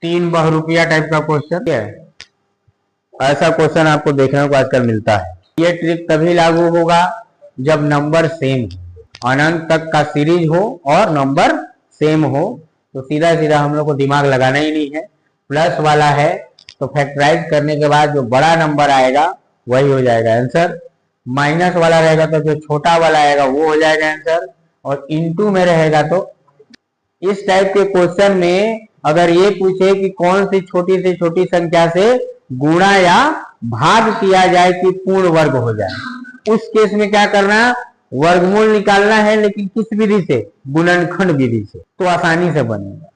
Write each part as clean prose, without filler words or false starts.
तीन बहुरूपिया टाइप का क्वेश्चन है। ऐसा क्वेश्चन आपको देखने को आजकल मिलता है। ये ट्रिक तभी लागू होगा जब नंबर सेम हो, अनंत तक का सीरीज हो और नंबर सेम हो। तो सीधा सीधा हम लोग को दिमाग लगाना ही नहीं है। प्लस वाला है तो फैक्टराइज करने के बाद जो बड़ा नंबर आएगा वही हो जाएगा आंसर। माइनस वाला रहेगा तो जो छोटा वाला आएगा वो हो जाएगा आंसर। और इनटू में रहेगा तो इस टाइप के क्वेश्चन में अगर ये पूछे कि कौन सी छोटी से छोटी संख्या से गुणा या भाग किया जाए कि पूर्ण वर्ग हो जाए, उस केस में क्या करना, वर्गमूल निकालना है, लेकिन किस विधि से, गुणनखंड विधि से, तो आसानी से बनेगा।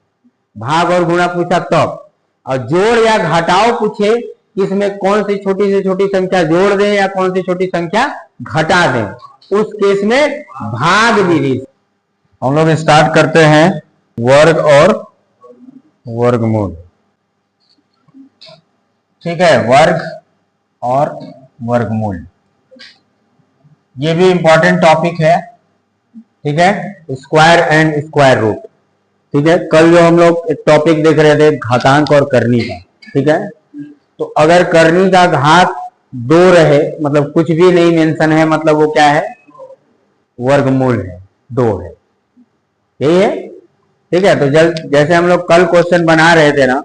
भाग और गुणा पूछा तब, और जोड़ या घटाओ पूछे इसमें कौन सी छोटी से छोटी संख्या जोड़ दें या कौन सी छोटी संख्या घटा दें, उस केस में भाग विधि से। हम लोग स्टार्ट करते हैं वर्ग और वर्गमूल। ठीक है, वर्ग और वर्गमूल ये भी इंपॉर्टेंट टॉपिक है। ठीक है, स्क्वायर एंड स्क्वायर रूट। ठीक है, कल जो हम लोग एक टॉपिक देख रहे थे घातांक और करनी का। ठीक है, तो अगर करनी का घात 2 रहे, मतलब कुछ भी नहीं मेंशन है, मतलब वो क्या है, वर्गमूल है, 2 है, यही है। ठीक है, तो जैसे हम लोग कल क्वेश्चन बना रहे थे ना,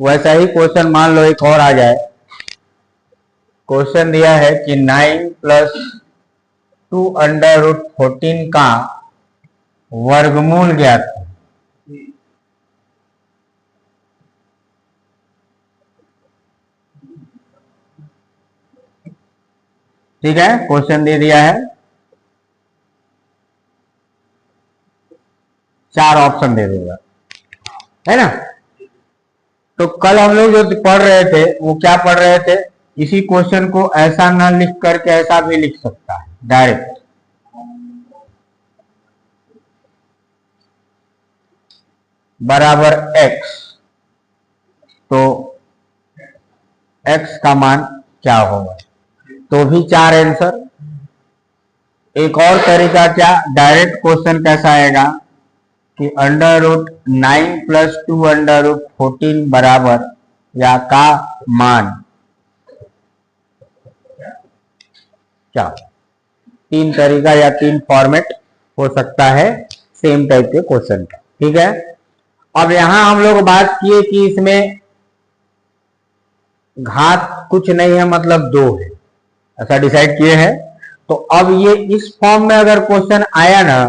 वैसा ही क्वेश्चन मान लो एक और आ जाए। क्वेश्चन दिया है कि 9 + 2√14 का वर्गमूल ज्ञात है। ठीक है, क्वेश्चन दे दिया है, 4 ऑप्शन दे देगा, है ना। तो कल हम लोग जो पढ़ रहे थे वो क्या पढ़ रहे थे, इसी क्वेश्चन को ऐसा ना लिख करके ऐसा भी लिख सकता है डायरेक्ट। बराबर x, तो x का मान क्या होगा, तो भी 4 आंसर। एक और तरीका क्या, डायरेक्ट क्वेश्चन कैसा आएगा कि √9 + 2√14 बराबर या का मान क्या। 3 तरीका या 3 फॉर्मेट हो सकता है सेम टाइप के क्वेश्चन का। ठीक है, अब यहां हम लोग बात किए कि इसमें घात कुछ नहीं है, मतलब 2 है, ऐसा डिसाइड किए हैं। तो अब ये इस फॉर्म में अगर क्वेश्चन आया ना,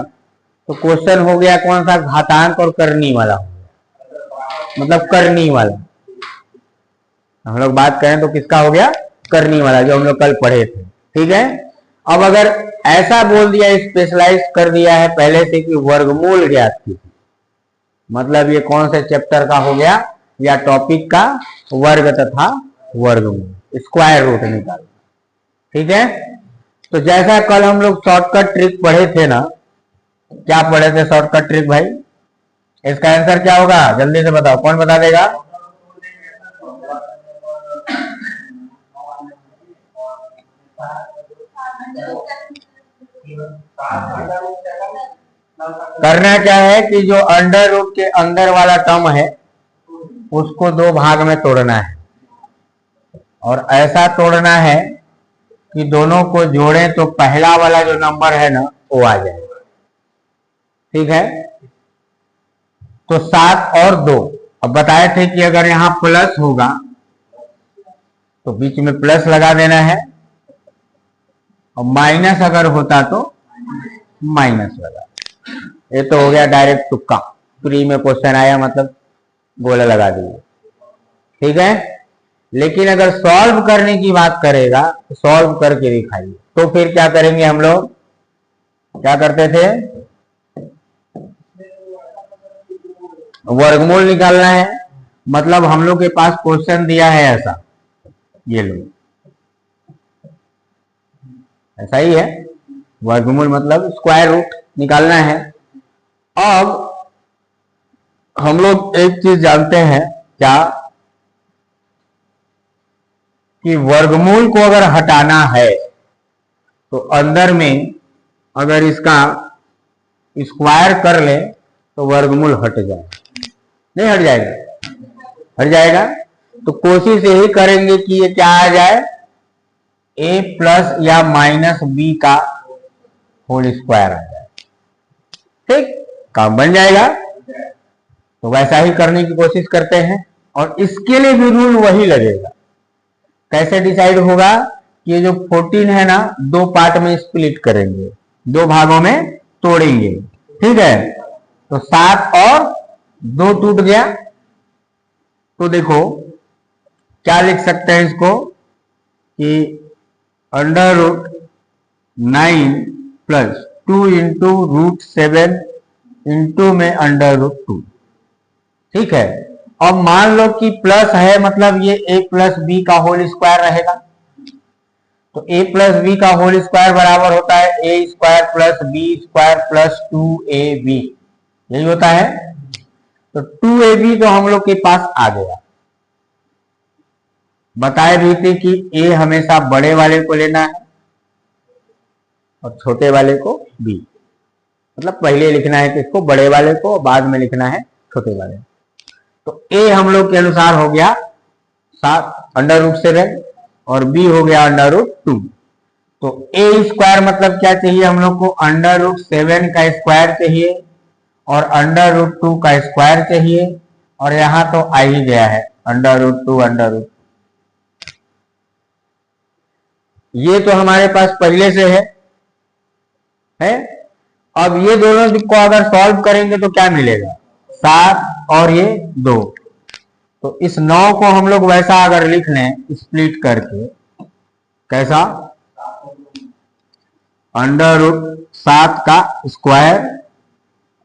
तो क्वेश्चन हो गया कौन सा, घातांक और करनी वाला, मतलब करनी वाला। हम लोग बात करें तो किसका हो गया, करनी वाला, जो हम लोग कल पढ़े थे। ठीक है, अब अगर ऐसा बोल दिया, स्पेशलाइज कर दिया है पहले से कि वर्गमूल ज्ञात कीजिए, मतलब ये कौन से चैप्टर का हो गया, या टॉपिक का वर्ग तथा वर्गमूल, स्क्वायर रूट निकाल। ठीक है, तो जैसा कल हम लोग शॉर्टकट ट्रिक पढ़े थे ना, क्या पढ़े थे शॉर्टकट ट्रिक भाई, इसका आंसर क्या होगा, जल्दी से बताओ, कौन बता देगा। करना क्या है कि जो अंडर रूट के अंदर वाला टर्म है उसको 2 भाग में तोड़ना है, और ऐसा तोड़ना है कि दोनों को जोड़ें तो पहला वाला जो नंबर है ना वो आ जाए। ठीक है, तो 7 और 2। अब बताए थे कि अगर यहां प्लस होगा तो बीच में प्लस लगा देना है, और माइनस अगर होता तो माइनस लगा। ये तो हो गया डायरेक्ट तुक्का, प्री में क्वेश्चन आया मतलब गोला लगा दिए। ठीक है, लेकिन अगर सॉल्व करने की बात करेगा तो सॉल्व करके दिखाइए। तो फिर क्या करेंगे, हम लोग क्या करते थे, वर्गमूल निकालना है, मतलब हम लोग के पास क्वेश्चन दिया है ऐसा, ये लो ऐसा ही है, वर्गमूल मतलब स्क्वायर रूट निकालना है। अब हम लोग एक चीज जानते हैं क्या, कि वर्गमूल को अगर हटाना है तो अंदर में अगर इसका स्क्वायर कर ले तो वर्गमूल हट जाए, नहीं हट जाएगा, हट जाएगा। तो कोशिश यही करेंगे कि ये क्या आ जाए, a प्लस या माइनस बी का होल स्क्वायर आ जाए। ठीक, काम बन जाएगा। तो वैसा ही करने की कोशिश करते हैं, और इसके लिए भी रूल वही लगेगा। कैसे डिसाइड होगा कि ये जो 14 है ना, दो पार्ट में स्प्लिट करेंगे, दो भागों में तोड़ेंगे। ठीक है, तो 7 और 2 टूट गया। तो देखो क्या लिख सकते हैं इसको कि √9 प्लस 2 इंटू √7 इंटू में √2। ठीक है, अब मान लो कि प्लस है, मतलब ये a प्लस बी का होल स्क्वायर रहेगा। तो a प्लस बी का होल स्क्वायर बराबर होता है a square plus B square plus 2ab, यही होता है। तो 2ab तो हम लोग के पास आ गया। बताए भी थे कि a हमेशा बड़े वाले को लेना है और छोटे वाले को b, मतलब पहले लिखना है किसको, बड़े वाले को, बाद में लिखना है छोटे वाले। तो a हम लोग के अनुसार हो गया 7 √7 और b हो गया √2। तो a स्क्वायर मतलब क्या चाहिए हम लोग को, √7 का स्क्वायर चाहिए और √2 का स्क्वायर चाहिए, और यहां तो आ ही गया है √2 ये तो हमारे पास पहले से है। अब ये दोनों को अगर सॉल्व करेंगे तो क्या मिलेगा, 7 और ये 2। तो इस 9 को हम लोग वैसा अगर लिख लें स्प्लिट करके, कैसा, √7 का स्क्वायर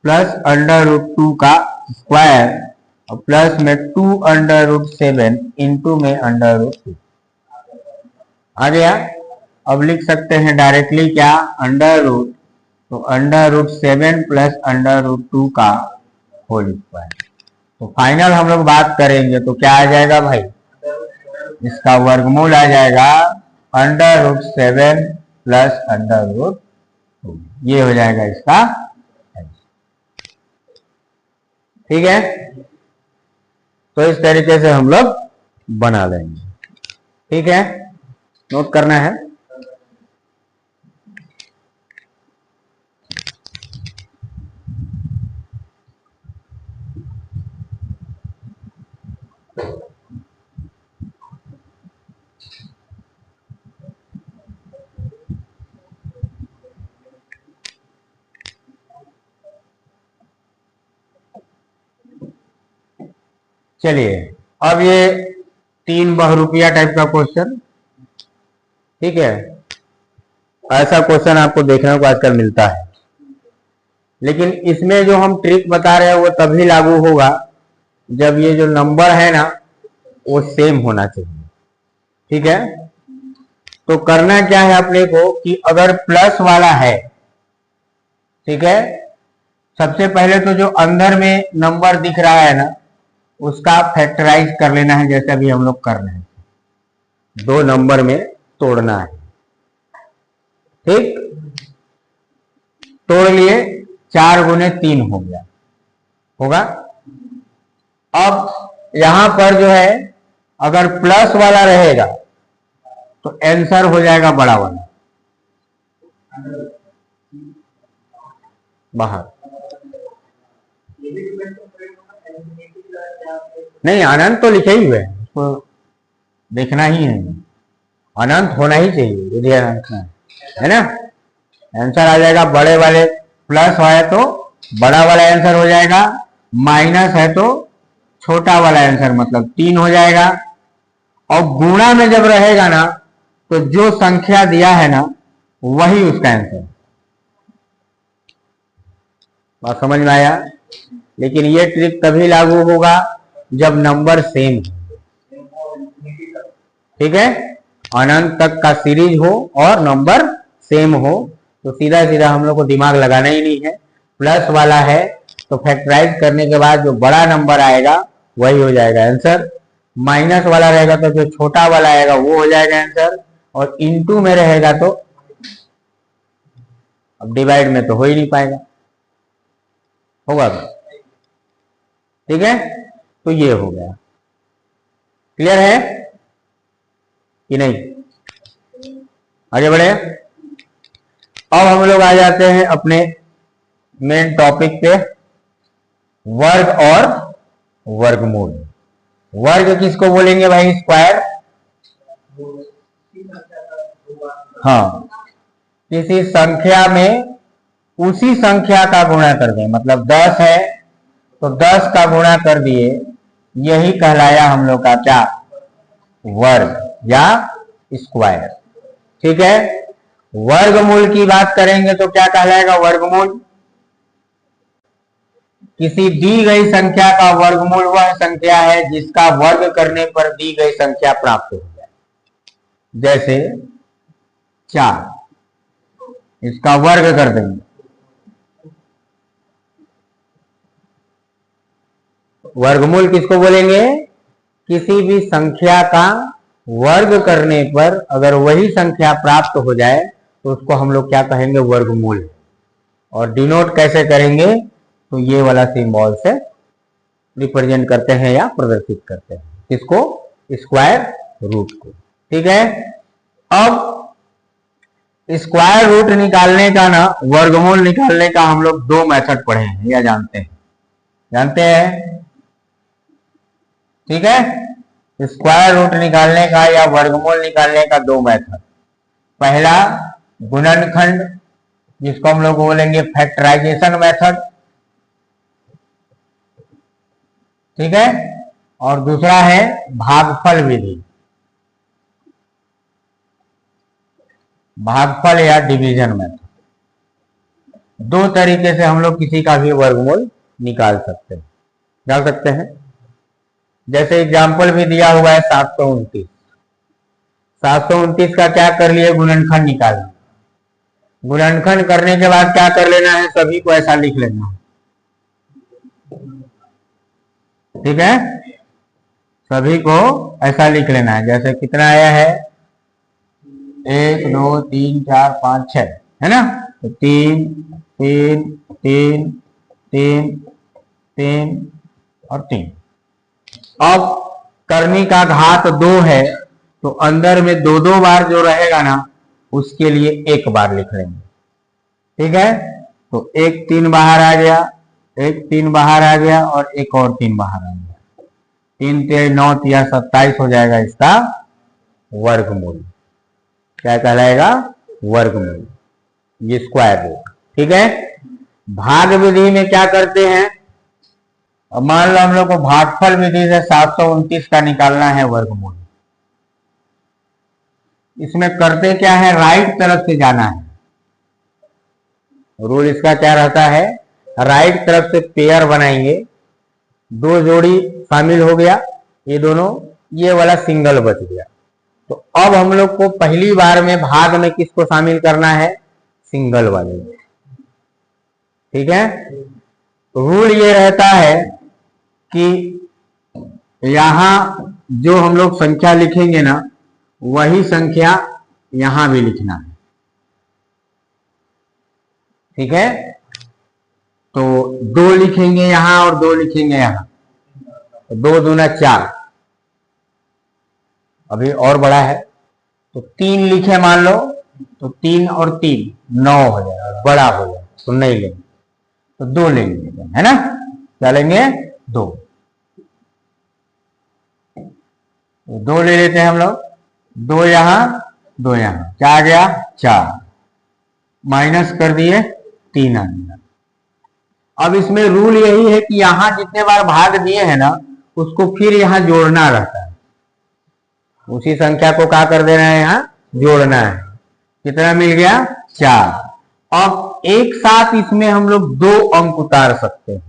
प्लस √2 का स्क्वायर और प्लस में 2 √7 इंटू में √2 आ गया। अब लिख सकते हैं डायरेक्टली क्या, √, तो √7 प्लस √2 का होल स्क्वायर। तो फाइनल हम लोग बात करेंगे तो क्या आ जाएगा भाई, इसका वर्गमूल आ जाएगा √7 प्लस √2, ये हो जाएगा इसका। ठीक है, तो इस तरीके से हम लोग बना लेंगे। ठीक है, नोट करना है। चलिए, अब ये 3 बहुरूपिया टाइप का क्वेश्चन। ठीक है, ऐसा क्वेश्चन आपको देखने को आजकल मिलता है, लेकिन इसमें जो हम ट्रिक बता रहे हैं वो तभी लागू होगा जब ये जो नंबर है ना वो सेम होना चाहिए। ठीक है, तो करना क्या है अपने को कि अगर प्लस वाला है, ठीक है, सबसे पहले तो जो अंदर में नंबर दिख रहा है ना उसका फैक्टराइज कर लेना है, जैसे अभी हम लोग कर रहे हैं, 2 नंबर में तोड़ना है। ठीक, तोड़ लिए, 4 गुने 3 हो गया, होगा। अब यहां पर जो है अगर प्लस वाला रहेगा तो आंसर हो जाएगा बड़ा वाला बाहर। नहीं, अनंत तो लिखे ही हुए हैं, उसको देखना ही है, अनंत होना ही चाहिए यदि अनंत है ना। आंसर आ जाएगा बड़े वाले, प्लस है तो बड़ा वाला आंसर हो जाएगा, माइनस है तो छोटा वाला आंसर मतलब 3 हो जाएगा। और गुणा में जब रहेगा ना तो जो संख्या दिया है ना वही उसका आंसर। बात समझ में आया। लेकिन ये ट्रिक तभी लागू होगा जब नंबर सेम हो। ठीक है, अनंत तक का सीरीज हो और नंबर सेम हो, तो सीधा सीधा हम लोग को दिमाग लगाना ही नहीं है। प्लस वाला है तो फैक्टराइज करने के बाद जो बड़ा नंबर आएगा वही हो जाएगा आंसर। माइनस वाला रहेगा तो जो छोटा वाला आएगा वो हो जाएगा आंसर, और इनटू में रहेगा तो अब डिवाइड में तो हो ही नहीं पाएगा, होगा तो। ठीक है, तो ये हो गया। क्लियर है कि नहीं? आगे बढ़े। अब हम लोग आ जाते हैं अपने मेन टॉपिक पे, वर्ग और वर्गमूल। वर्ग किसको बोलेंगे भाई? स्क्वायर। हाँ, किसी संख्या में उसी संख्या का गुणा कर दें, मतलब 10 है तो 10 का गुणा कर दिए, यही कहलाया हम लोग का क्या? वर्ग या स्क्वायर। ठीक है। वर्गमूल की बात करेंगे तो क्या कहलाएगा? वर्गमूल किसी दी गई संख्या का वर्गमूल वह संख्या है जिसका वर्ग करने पर दी गई संख्या प्राप्त हो जाए। जैसे 4, इसका वर्ग कर देंगे, वर्गमूल किसको बोलेंगे? किसी भी संख्या का वर्ग करने पर अगर वही संख्या प्राप्त हो जाए तो उसको हम लोग क्या कहेंगे? वर्गमूल। और डिनोट कैसे करेंगे? तो ये वाला सिंबल से रिप्रेजेंट करते हैं या प्रदर्शित करते हैं। किसको? स्क्वायर रूट को। ठीक है। अब स्क्वायर रूट निकालने का ना, वर्गमूल निकालने का हम लोग 2 मेथड पढ़े हैं या जानते हैं? जानते हैं? ठीक है। स्क्वायर रूट निकालने का या वर्गमूल निकालने का 2 मेथड। पहला गुणनखंड, जिसको हम लोग बोलेंगे फैक्टराइजेशन मेथड। ठीक है। और दूसरा है भागफल विधि, भागफल या डिवीजन मेथड। 2 तरीके से हम लोग किसी का भी वर्गमूल निकाल सकते हैं, डाल सकते हैं। जैसे एग्जाम्पल भी दिया हुआ है 729। 729 का क्या कर लिए? गुणनखंड निकालना। गुणनखंड करने के बाद क्या कर लेना है? सभी को ऐसा लिख लेना है। ठीक है। सभी को ऐसा लिख लेना है। जैसे कितना आया है? 1 2 3 4 5 6 है ना? तो 3 3 3 3 3 और 3। अब करनी का घात 2 है तो अंदर में 2 बार जो रहेगा ना, उसके लिए 1 बार लिख लेंगे। ठीक है। तो 1 3 बाहर आ गया, 1 3 बाहर आ गया और 1 और 3 बाहर आ गया। 3 3 9 3 27 हो जाएगा इसका वर्गमूल। क्या कहलाएगा? वर्गमूल, ये स्क्वायर रूट। ठीक है। भाग विधि में क्या करते हैं? अब मान लो हम लोग को भागफल विधि से 729 का निकालना है वर्गमूल। इसमें करते क्या है? राइट तरफ से जाना है। रूल इसका क्या रहता है? राइट तरफ से पेयर बनाएंगे, 2 जोड़ी शामिल हो गया, ये दोनों, ये वाला सिंगल बच गया। तो अब हम लोग को पहली बार में भाग में किसको शामिल करना है? सिंगल वाले। ठीक है। रूल ये रहता है कि यहां जो हम लोग संख्या लिखेंगे ना, वही संख्या यहां भी लिखना है। ठीक है। तो 2 लिखेंगे यहां और 2 लिखेंगे यहां, तो 2 दूना 4। अभी और बड़ा है तो 3 लिखे मान लो, तो 3 और 3 9 हो जाएगा, बड़ा हो जाएगा, तो नहीं लेंगे, तो 2 लेंगे, है ना? क्या लेंगे? 2। 2 ले लेते हैं हम लोग, 2 यहां 2 यहां, क्या आ गया? 4 माइनस कर दिए, 3 आ गया। अब इसमें रूल यही है कि यहां जितने बार भाग दिए हैं ना, उसको फिर यहां जोड़ना रहता है। उसी संख्या को क्या कर देना है? यहां जोड़ना है। कितना मिल गया? 4। अब एक साथ इसमें हम लोग 2 अंक उतार सकते हैं।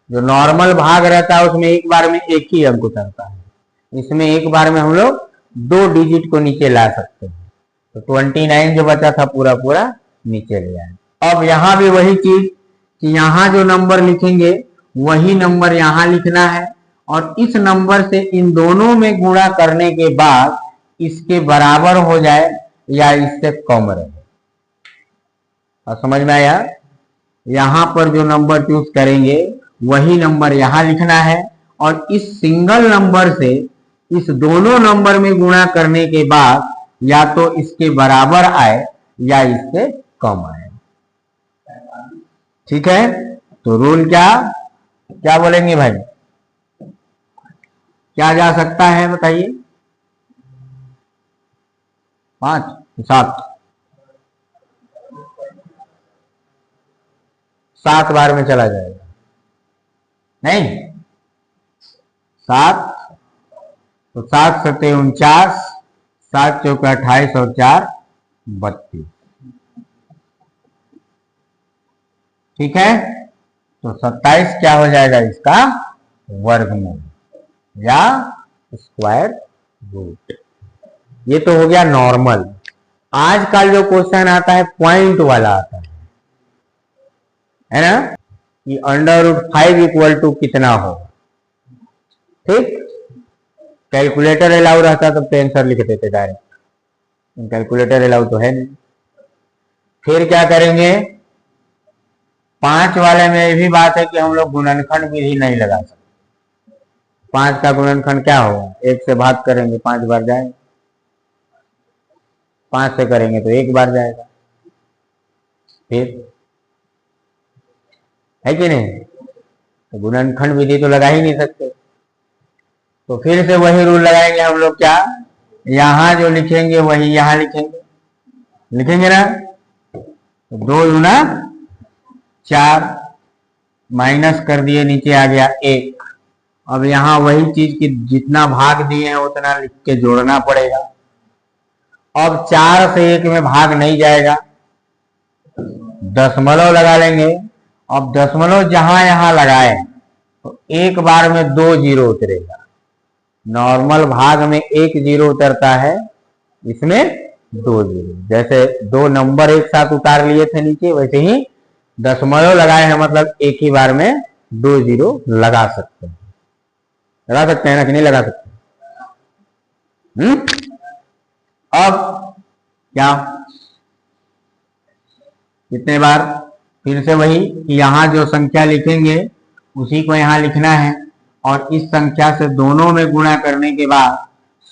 जो नॉर्मल भाग रहता है उसमें एक बार में एक ही अंक उतरता है, इसमें एक बार में हम लोग 2 डिजिट को नीचे ला सकते हैं। तो 29 जो बचा था पूरा पूरा नीचे ले आए। अब यहां भी वही चीज कि यहां जो नंबर लिखेंगे वही नंबर यहां लिखना है, और इस नंबर से इन दोनों में गुणा करने के बाद इसके बराबर हो जाए या इससे कम रहे। समझ में आया? यहां पर जो नंबर चूज करेंगे वही नंबर यहां लिखना है, और इस सिंगल नंबर से इस दोनों नंबर में गुणा करने के बाद या तो इसके बराबर आए या इससे कम आए। ठीक है, तो रूल क्या क्या बोलेंगे भाई, क्या जा सकता है बताइए? 5 7 7 बार में चला जाएगा नहीं? 7 तो 7 सत्ते 49, 7 चौके 28 और 4 32। ठीक है, तो 27 क्या हो जाएगा इसका वर्गमूल या स्क्वायर रूट। ये तो हो गया नॉर्मल। आजकल जो क्वेश्चन आता है पॉइंट वाला आता है ना, कि √5 इक्वल टू कितना हो। ठीक, कैलकुलेटर अलाउ रहता तो आंसर लिख देते डायरेक्ट, कैलकुलेटर अलाउ तो है नहीं। फिर क्या करेंगे, 5 वाले में ये भी बात है कि हम लोग गुणनखंड विधि नहीं लगा सकते। 5 का गुणनखंड क्या होगा, 1 से भाग करेंगे 5 बार जाएगा, 5 से करेंगे तो 1 बार जाएगा। फिर है कि नहीं, तो गुणनखंड विधि तो लगा ही नहीं सकते। तो फिर से वही रूल लगाएंगे हम लोग, क्या यहां जो लिखेंगे वही यहां लिखेंगे ना। तो 2 दूना 4 माइनस कर दिए, नीचे आ गया 1। अब यहां वही चीज की जितना भाग दिए हैं उतना लिख के जोड़ना पड़ेगा। अब 4 से 1 में भाग नहीं जाएगा, दशमलव लगा लेंगे। अब दशमलव जहां यहां लगाए तो एक बार में 2 जीरो उतरेगा। नॉर्मल भाग में 1 जीरो उतरता है, इसमें 2 जीरो। जैसे 2 नंबर एक साथ उतार लिए थे नीचे, वैसे ही दशमलव लगाए हैं, मतलब एक ही बार में 2 जीरो लगा सकते हैं। ना कि नहीं लगा सकते? अब क्या, कितने बार, फिर से वही कि यहां जो संख्या लिखेंगे उसी को यहां लिखना है, और इस संख्या से दोनों में गुणा करने के बाद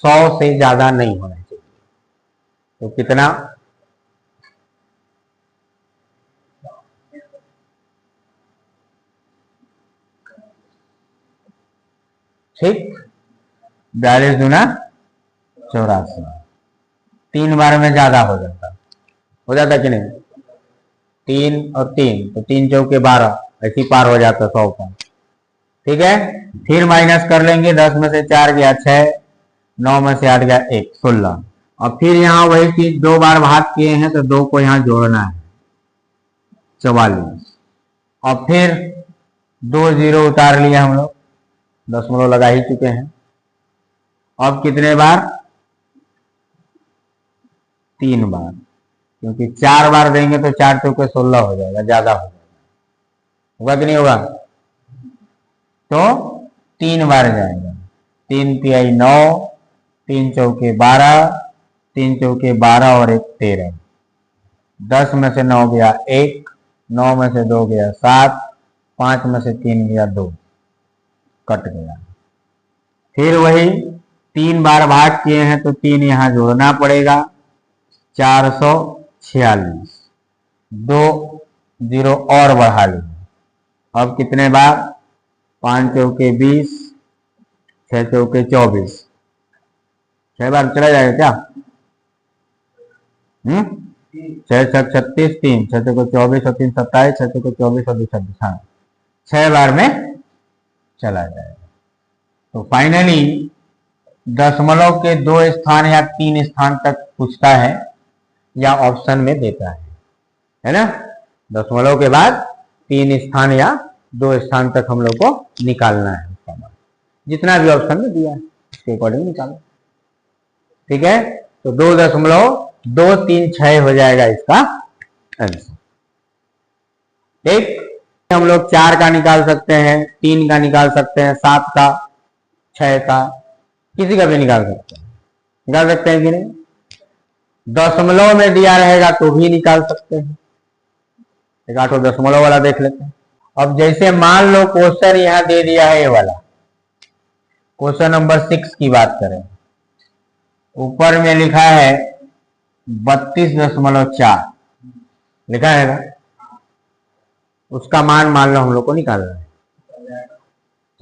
100 से ज्यादा नहीं होना चाहिए। तो कितना, ठीक, 42 दूना 84। 3 बार में ज्यादा हो जाता कि नहीं? 3 और 3 तो 3 चौके 12, ऐसी पार हो जाता 100 का। ठीक है, फिर माइनस कर लेंगे, 10 में से 4 गया 6, 9 में से 8 गया 1, 16। और फिर यहाँ वही चीज 2 बार भाग किए हैं तो 2 को यहाँ जोड़ना है, 44। और फिर 2 जीरो उतार लिया हम लोग, दशमलव लगा ही चुके हैं। अब कितने बार, 3 बार, क्योंकि 4 बार देंगे तो 4 चौके 16 हो जाएगा, ज्यादा हो जाएगा। होगा कि नहीं होगा? तो 3 बार जाएगा, 3 तिहाई 9, 3 चौके 12, 3 चौके 12 और 1 13। 10 में से 9 गया 1, 9 में से 2 गया 7, 5 में से 3 गया 2, कट गया। फिर वही 3 बार भाग किए हैं तो 3 यहां जोड़ना पड़ेगा, 446। 2 जीरो और बढ़ा लेंगे। अब कितने बार, 5 चौके 20, 6 चौके 24, 6 बार चला जाएगा क्या? 6 छक 36, 3 6 चौके 24 और 3 27, 6 चौके 24 और 2 26। हाँ, 6 बार में चला जाएगा। तो फाइनली दशमलव के 2 स्थान या 3 स्थान तक पूछता है या ऑप्शन में देता है ना। दशमलव के बाद 3 स्थान या 2 स्थान तक हम लोग को निकालना है, जितना भी ऑप्शन में दिया है उसके अकॉर्डिंग निकालो। ठीक है, तो 2.236 हो जाएगा इसका आंसर। ठीक, हम लोग 4 का निकाल सकते हैं, 3 का निकाल सकते हैं, 7 का, 6 का, किसी का भी निकाल सकते हैं कि नहीं? दशमलव में दिया रहेगा तो भी निकाल सकते हैं। एक 8 दशमलव वाला देख लेते हैं। अब जैसे मान लो क्वेश्चन यहां दे दिया है ये वाला, क्वेश्चन नंबर 6 की बात करें, ऊपर में लिखा है 32.4 लिखा है ना, उसका मान लो हम लोग को निकालना है।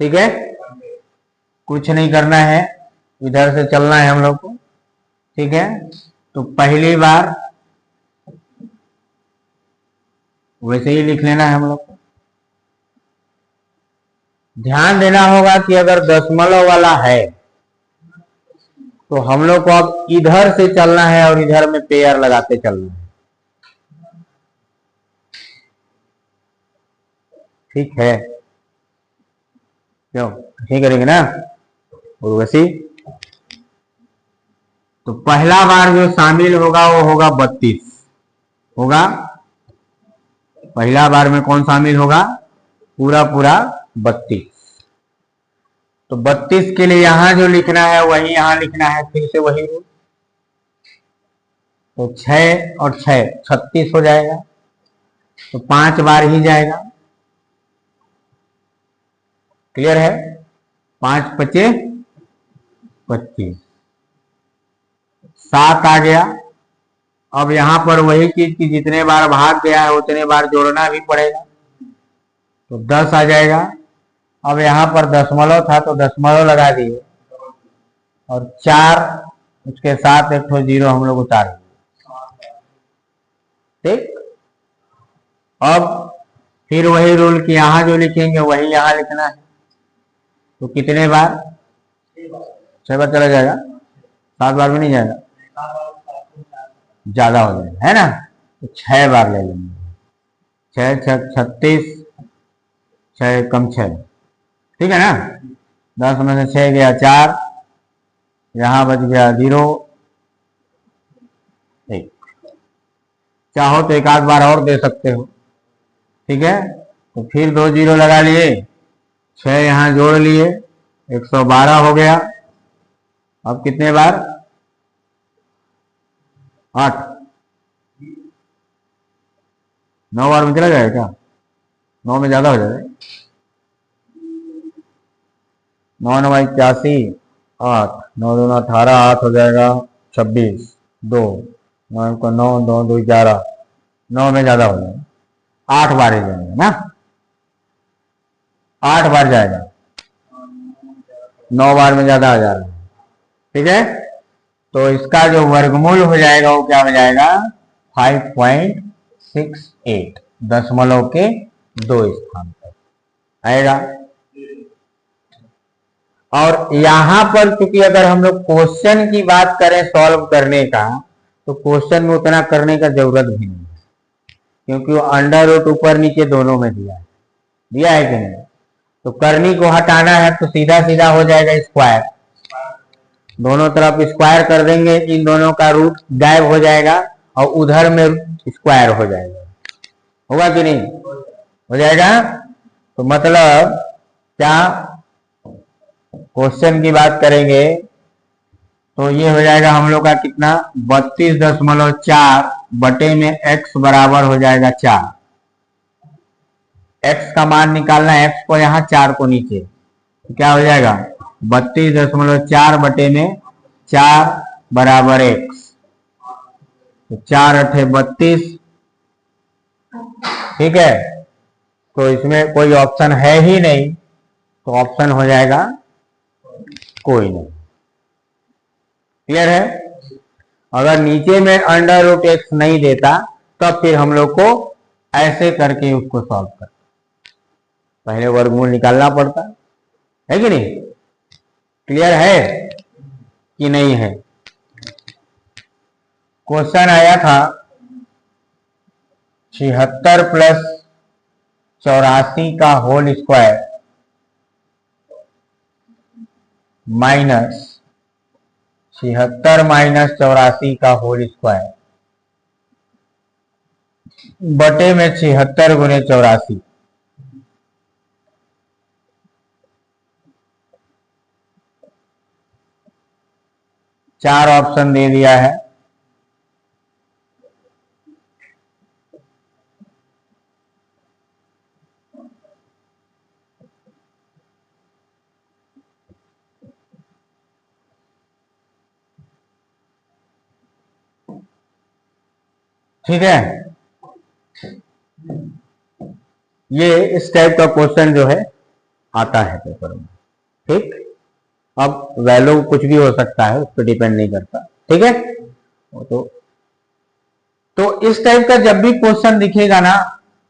ठीक है, कुछ नहीं करना है, इधर से चलना है हम लोग को। ठीक है, तो पहली बार वैसे ही लिख लेना है हम लोग को। ध्यान देना होगा कि अगर दशमलव वाला है तो हम लोग को अब इधर से चलना है और इधर में पेयर लगाते चलना है। ठीक है, क्यों ठीक करेंगे ना उर्वशी? तो पहला बार जो शामिल होगा वो होगा 32 होगा। पहला बार में कौन शामिल होगा? पूरा पूरा 32। तो 32 के लिए यहां जो लिखना है वही यहां लिखना है, फिर से वही रूल। तो 6 और 6 36 हो जाएगा, तो 5 बार ही जाएगा। क्लियर है? 5 पचे 25, 7 आ गया। अब यहां पर वही चीज की जितने बार भाग गया है उतने बार जोड़ना भी पड़ेगा, तो 10 आ जाएगा। अब यहां पर दशमलव था तो दशमलव लगा दिए और 4 उसके साथ एक तो 0 हम लोग उतार दिए। ठीक, अब फिर वही रूल कि यहां जो लिखेंगे वही यहां लिखना है। तो कितने बार? 6 बार चला जाएगा, 7 बार में नहीं जाएगा, ज्यादा हो जाएगा है ना। तो 6 बार ले लेंगे, 6 6 36, 6 कम 6, ठीक है ना। 10 में से 6 गया 4, यहां बच गया 0। ठीक, चाहो तो एक आध बार और दे सकते हो। ठीक है, तो फिर 2 0 लगा लिए, 6 यहां जोड़ लिए, 112 हो गया। अब कितने बार? 8, 9 बार में चला जाएगा क्या? 9 में ज्यादा हो जाएगा। 9 9 81, 8 9 2 18, 8 हो जाएगा 26, 2 9 को 9 2 2 11, 9 में ज्यादा हो जाएगा, 8 बार ही जाएगा ना, 8 बार जाएगा, 9 बार में ज्यादा आ जा रहा है। ठीक है, तो इसका जो वर्गमूल हो जाएगा वो क्या हो जाएगा? 5.68, दशमलव के 2 स्थान पर आएगा। और यहां पर क्योंकि अगर हम लोग क्वेश्चन की बात करें सॉल्व करने का, तो क्वेश्चन में उतना करने का जरूरत भी नहीं है, क्योंकि वो अंडर रूट ऊपर नीचे दोनों में दिया है कि नहीं। तो करनी को हटाना है तो सीधा सीधा हो जाएगा स्क्वायर, दोनों तरफ स्क्वायर कर देंगे, इन दोनों का रूट गायब हो जाएगा और उधर में स्क्वायर हो जाएगा। होगा कि नहीं? हो जाएगा। तो मतलब क्या, क्वेश्चन की बात करेंगे तो ये हो जाएगा हम लोग का कितना? 32.4 बटे में x बराबर हो जाएगा 4। x का मान निकालना है, x को यहाँ 4 को नीचे, तो क्या हो जाएगा? 32.4 बटे में 4 बराबर x, तो 4 अठे 32। ठीक है, तो इसमें कोई ऑप्शन है ही नहीं, तो ऑप्शन हो जाएगा कोई नहीं। क्लियर है? अगर नीचे में अंडर रूट एक्स नहीं देता तब फिर हम लोग को ऐसे करके उसको सॉल्व कर, पहले वर्गमूल निकालना पड़ता है कि नहीं। क्लियर है कि नहीं है? क्वेश्चन आया था 76 प्लस 84 का होल स्क्वायर माइनस 76 माइनस 84 का होल स्क्वायर बटे में 76 गुने 84। चार ऑप्शन दे दिया है। ठीक है, ये इस टाइप का क्वेश्चन जो है आता है पेपर में। ठीक, अब वैल्यू कुछ भी हो सकता है, उस पर डिपेंड नहीं करता। ठीक है, तो इस टाइप का जब भी क्वेश्चन दिखेगा ना,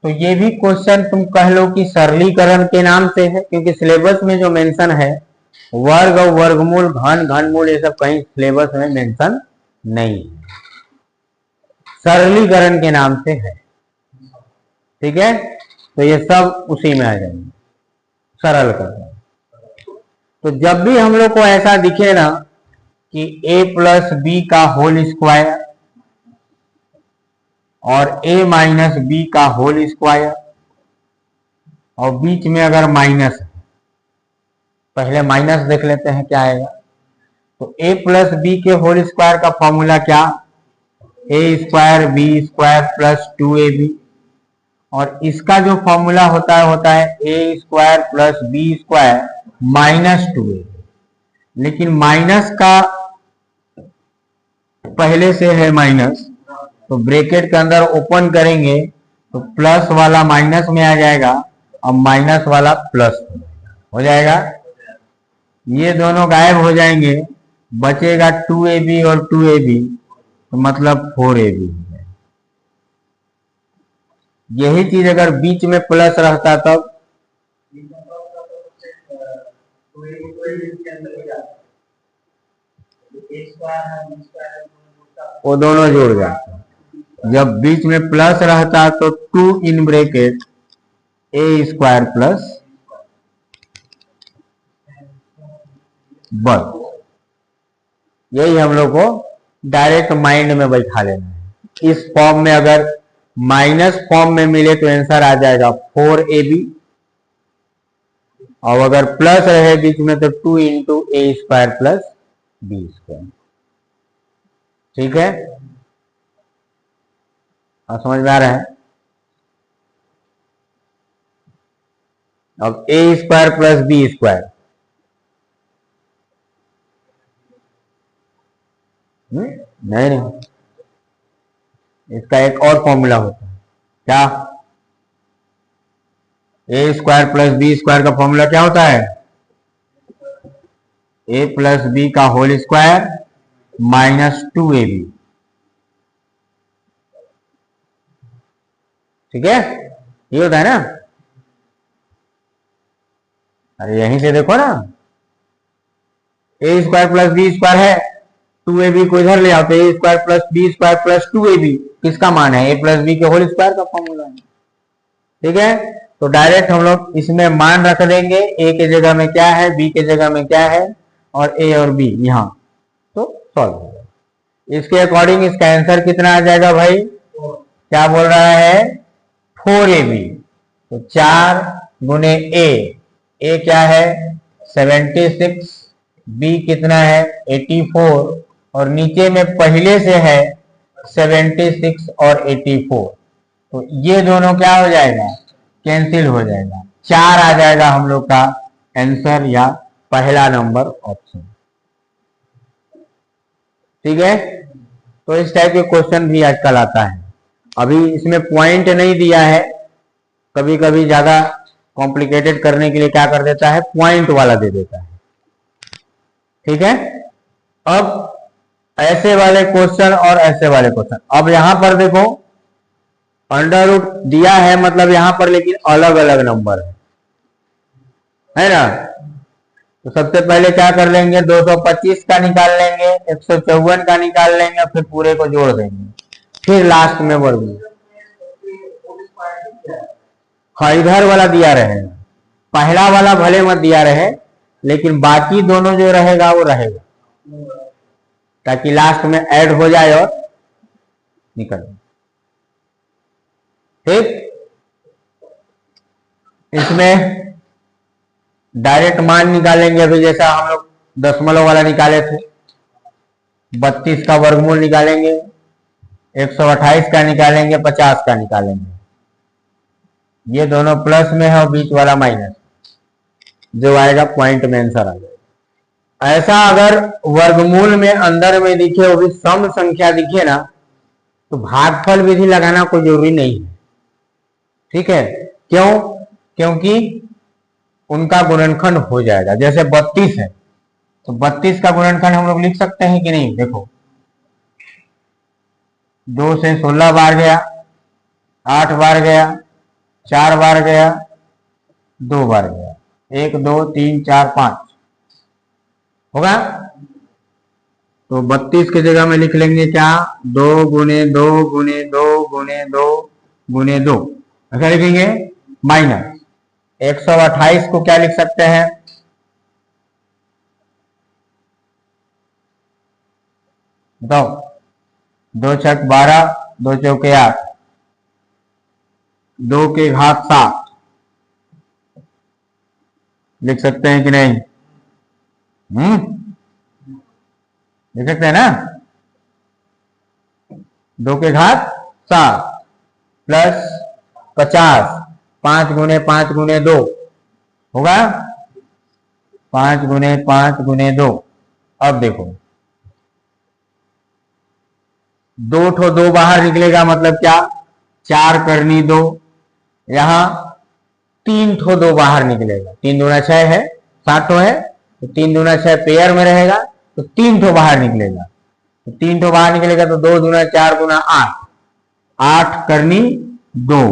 तो ये भी क्वेश्चन तुम कह लो कि सरलीकरण के नाम से है, क्योंकि सिलेबस में जो मेंशन है वर्ग, वर्गमूल, घन, घनमूल, ये सब कहीं सिलेबस में मेंशन नहीं है, सरलीकरण के नाम से है। ठीक है, तो ये सब उसी में आ जाएंगे, सरल कर। तो जब भी हम लोग को ऐसा दिखे ना कि a प्लस बी का होल स्क्वायर और a माइनस बी का होल स्क्वायर, और बीच में अगर माइनस है, पहले माइनस देख लेते हैं क्या आएगा। तो a प्लस बी के होल स्क्वायर का फॉर्मूला क्या, a square B square plus 2ab, और इसका जो फॉर्मूला होता है a square plus B square minus 2ab, लेकिन माइनस का पहले से है माइनस, तो ब्रैकेट के अंदर ओपन करेंगे तो प्लस वाला माइनस में आ जाएगा और माइनस वाला प्लस हो जाएगा। ये दोनों गायब हो जाएंगे, बचेगा 2ab और 2ab, तो मतलब 4ab। यही चीज अगर बीच में प्लस रहता तब वो दोनों जुड़ जाते हैं। जब बीच में प्लस रहता तो 2 in bracket a square plus, बस यही हम लोग को डायरेक्ट माइंड में बैठा लेना है। इस फॉर्म में अगर माइनस फॉर्म में मिले तो आंसर आ जाएगा 4ab, और अगर प्लस रहे बीच में तो 2 into a square plus B square. ठीक है, आप समझ में आ रहा है। अब a square plus B square, नहीं, इसका एक और फॉर्मूला होता है, क्या, a square plus B square का फॉर्मूला क्या होता है, a प्लस बी का होल स्क्वायर माइनस 2ab। ठीक है, ये होता है ना। अरे यहीं से देखो ना, a square plus B square है, 2ab को इधर ले आओ तो a square plus B square plus 2ab किसका मान है, a प्लस बी के होल स्क्वायर का फॉर्मूला है। ठीक है, तो डायरेक्ट हम लोग इसमें मान रख देंगे, a के जगह में क्या है, b के जगह में क्या है, और a और b यहां, तो सॉल्व हो जाएगा। इसके अकॉर्डिंग इसका आंसर कितना आ जाएगा भाई, क्या बोल रहा है, 4ab। तो 4 गुने a क्या है 76, b कितना है 84, और नीचे में पहले से है 76 और 84, तो ये दोनों क्या हो जाएगा, कैंसिल हो जाएगा, 4 आ जाएगा हम लोग का आंसर, या पहला नंबर ऑप्शन। ठीक है, तो इस टाइप के क्वेश्चन भी आजकल आता है। अभी इसमें पॉइंट नहीं दिया है, कभी कभी ज्यादा कॉम्प्लिकेटेड करने के लिए क्या कर देता है, पॉइंट वाला दे देता है। ठीक है, अब ऐसे वाले क्वेश्चन और ऐसे वाले क्वेश्चन, अब यहां पर देखो अंडर रूट दिया है, मतलब यहां पर लेकिन अलग अलग नंबर है ना। तो सबसे पहले क्या कर लेंगे, 225 का निकाल लेंगे, 154 का निकाल लेंगे, फिर पूरे को जोड़ देंगे, फिर लास्ट में वर्गमूल। हाँ, इधर वाला दिया रहेगा, पहला वाला भले मत दिया रहे, लेकिन बाकी दोनों जो रहेगा वो रहेगा, ताकि लास्ट में ऐड हो जाए और निकल। ठीक, इसमें डायरेक्ट मान निकालेंगे। अभी जैसा हम लोग दशमलव वाला निकाले थे, 32 का वर्गमूल निकालेंगे, 128 का निकालेंगे, 50 का निकालेंगे। ये दोनों प्लस में है और बीच वाला माइनस, जो आएगा पॉइंट में आंसर आ जाएगा। ऐसा अगर वर्गमूल में अंदर में दिखे, वो भी सम संख्या दिखे ना, तो भागफल विधि लगाना कोई जरूरी नहीं है, ठीक है। क्यों? क्योंकि उनका गुणनखंड हो जाएगा। जैसे 32 है तो 32 का गुणनखंड हम लोग लिख सकते हैं कि नहीं? देखो 2 से 16 बार गया, 8 बार गया, 4 बार गया, 2 बार गया, 1 2 3 4 5 होगा। तो 32 की जगह में लिख लेंगे क्या? 2 गुने 2 गुने 2 गुने 2 गुने 2, ऐसा लिखेंगे। माइनस 128 को क्या लिख सकते हैं? बताओ। 2 छक 12, 2 चौके 8, 2 के घात 7 लिख सकते हैं कि नहीं? लिख सकते हैं ना? 2 के घात 7 प्लस 50, 5 गुने 5 गुने 2 होगा, 5 गुने 5 गुने 2। अब देखो 2 ठो 2 बाहर निकलेगा, मतलब क्या? 4 करनी 2, यहां 3 ठो 2 बाहर निकलेगा, 3 दूना 6 है, 7 ठो है, तो 3 दूना 6 पेयर में रहेगा, तो 3 ठो बाहर निकलेगा, तो 3 ठो बाहर निकलेगा, तो 2 दूना 4 गुना 8, 8 करनी 2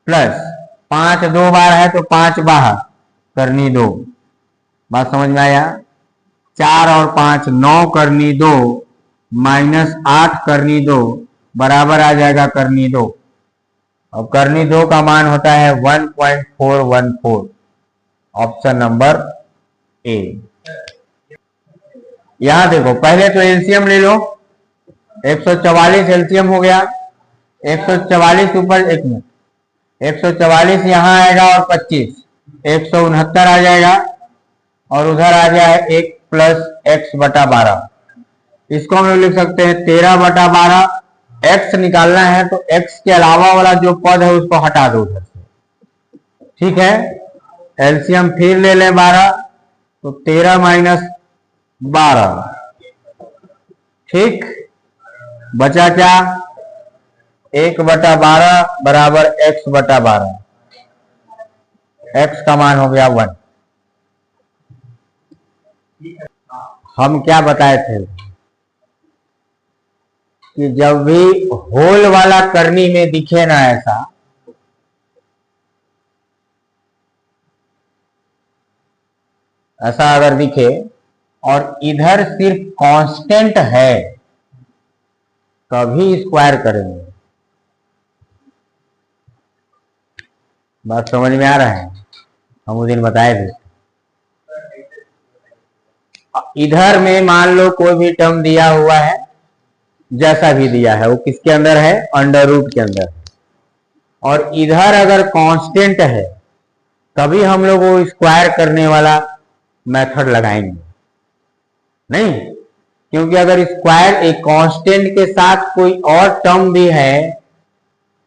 प्लस 5 2 बार है तो 5 बाहर करनी 2। बात समझ में आया? 4 और 5 9 करनी 2 माइनस 8 करनी 2 बराबर आ जाएगा करनी 2। अब करनी 2 का मान होता है 1.414, ऑप्शन नंबर ए। यहां देखो पहले तो एलसीएम ले लो, 144 एलसीएम हो गया, 144 ऊपर 1 मिनट, 144 यहां आएगा और 25 169 आ जाएगा, और उधर आ जाए 1 प्लस एक्स बटा 12। इसको हम लोग लिख सकते हैं 13 बटा 12। एक्स निकालना है तो एक्स के अलावा वाला जो पद है उसको हटा दो उधर से, ठीक है। एलसीएम फिर ले लें 12, तो 13 माइनस 12, ठीक। बचा क्या? 1 बटा 12 बराबर एक्स बटा 12, एक्स का मान हो गया 1। हम क्या बताए थे कि जब भी होल वाला करनी में दिखे ना ऐसा अगर दिखे और इधर सिर्फ कांस्टेंट है तभी स्क्वायर करेंगे। बात समझ में आ रहा है? हम उस दिन बताए थे। इधर में मान लो कोई भी टर्म दिया हुआ है, जैसा भी दिया है, वो किसके अंदर है? अंडर रूट के अंदर। और इधर अगर कांस्टेंट है तभी हम लोग वो स्क्वायर करने वाला मेथड लगाएंगे, नहीं। क्योंकि अगर स्क्वायर एक कांस्टेंट के साथ कोई और टर्म भी है,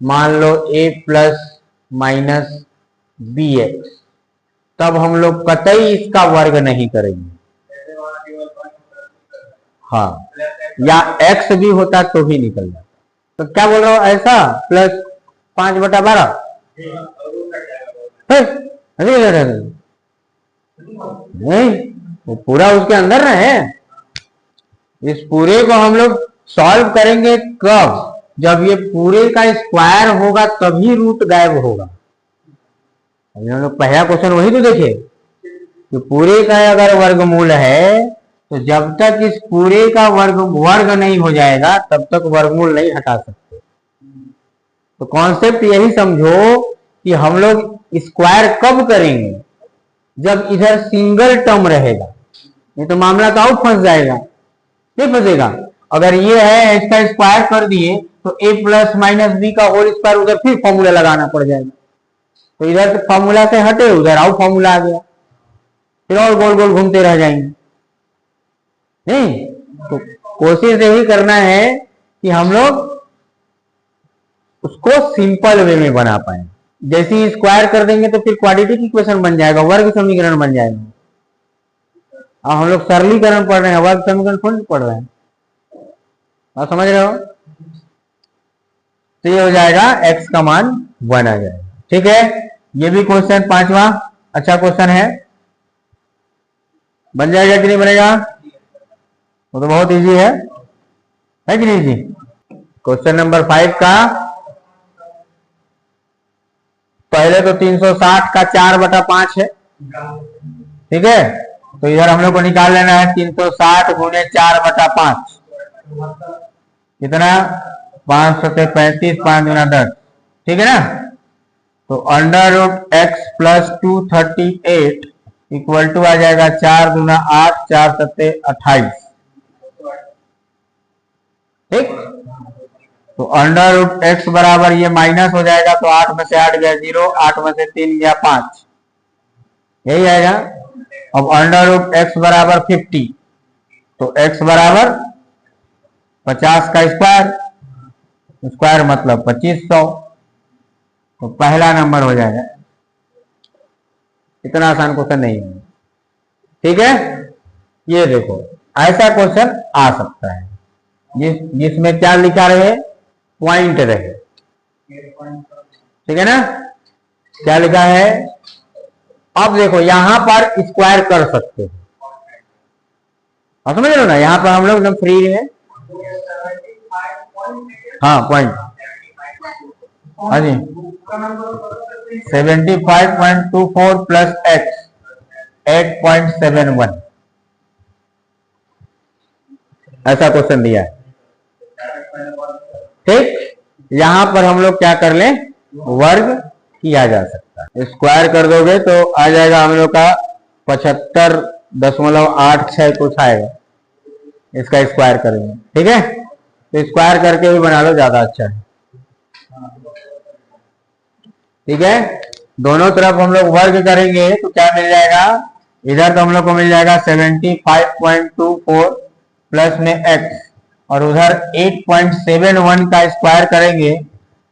मान लो a plus minus B X, तब हम लोग कतई इसका वर्ग नहीं करेंगे। हाँ, या x भी होता तो भी निकल जाता। तो क्या बोल रहा हूं? ऐसा प्लस 5 बटा 12 नहीं, वो पूरा उसके अंदर ना है। इस पूरे को हम लोग सॉल्व करेंगे कब? जब ये पूरे का स्क्वायर होगा तभी रूट गायब होगा। अभी हम लोग पहला क्वेश्चन वही तो देखे कि पूरे का अगर वर्गमूल है तो जब तक इस पूरे का वर्ग नहीं हो जाएगा तब तक वर्गमूल नहीं हटा सकते। तो कॉन्सेप्ट यही समझो कि हम लोग स्क्वायर कब करेंगे? जब इधर सिंगल टर्म रहेगा, नहीं तो मामला तो आउट फंस जाएगा। नहीं फंसेगा। अगर ये है इसका स्क्वायर कर दिए तो a प्लस माइनस बी का होल स्क्वायर, उधर फिर फॉर्मूला लगाना पड़ जाएगा। तो इधर से फॉर्मूला से हटे, उधर आउट फॉर्मूला आ गया, फिर और गोल गोल घूमते रह जाएंगे। नहीं, तो कोशिश यही करना है कि हम लोग उसको सिंपल वे में बना पाए। जैसे ही स्क्वायर कर देंगे तो फिर क्वाड्रेटिक इक्वेशन बन जाएगा, वर्ग समीकरण बन जाएगा। अब हम लोग सरलीकरण पढ़ रहे हैं, वर्ग समीकरण थोड़ी पढ़ रहे हैं। आप समझ रहे हो? तो ये हो जाएगा x का मान 1 आ जाएगा। ठीक है, ये भी क्वेश्चन पांचवा अच्छा क्वेश्चन बन जाएगा कि नहीं बनेगा? वो तो बहुत इजी है कि नहीं जी? क्वेश्चन नंबर 5 का पहले तो 360 का 4/5 है। ठीक है, तो इधर हम लोग को निकाल लेना है 360 गुने 4/5 कितना? 5 से 35, 5 गुना 10। ठीक है ना? तो √x + 238 इक्वल टू आ जाएगा 4 गुना 8, 4 सत्ते 28। ठीक, तो √x बराबर ये माइनस हो जाएगा, तो 8 में से 8 गया 0, 8 में से 3 गया 5, यही आएगा। अब √x बराबर 50, तो x बराबर 50 का स्क्वायर, स्क्वायर मतलब 2500, तो पहला नंबर हो जाएगा। इतना आसान क्वेश्चन नहीं है। ठीक है, ये देखो ऐसा क्वेश्चन आ सकता है जिसमें क्या लिखा रहे? पॉइंट रहे। ठीक है ना? क्या लिखा है? अब देखो यहां पर स्क्वायर कर सकते हो, और समझ लो ना, यहां पर हम लोग एकदम फ्री है। हाँ पॉइंट, हाँ जी, 75.24 प्लस x 8.71 ऐसा क्वेश्चन दिया है। ठीक, यहां पर हम लोग क्या कर लें? वर्ग किया जा सकता है। स्क्वायर कर दोगे तो आ जाएगा हम लोग का 75.86 कुछ आएगा, इसका स्क्वायर करेंगे। ठीक है, तो स्क्वायर करके भी बना लो, ज्यादा अच्छा है। ठीक है, दोनों तरफ हम लोग वर्ग करेंगे तो क्या मिल जाएगा? इधर तो हम लोग को मिल जाएगा 75.24 प्लस में x, और उधर 8.71 का स्क्वायर करेंगे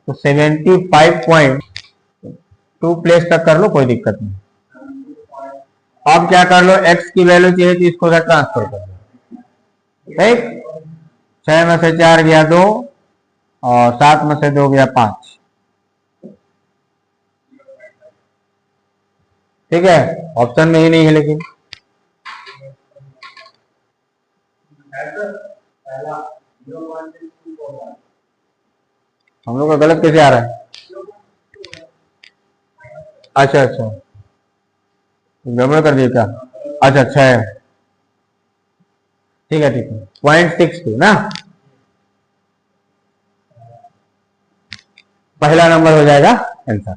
तो 75.2 प्लेस तक कर लो, कोई दिक्कत नहीं। अब क्या कर लो, x की वैल्यू चाहिए तो इसको उधर ट्रांसफर कर दो। ठीक, 6 में से 4 गया 2, और 7 में से 2 गया 5। ठीक है, ऑप्शन में ही नहीं है लेकिन हम लोग का गलत कैसे आ रहा है? अच्छा अच्छा, गड़बड़ कर दिया क्या? अच्छा 6, ठीक है 0.62 ना, पहला नंबर हो जाएगा आंसर।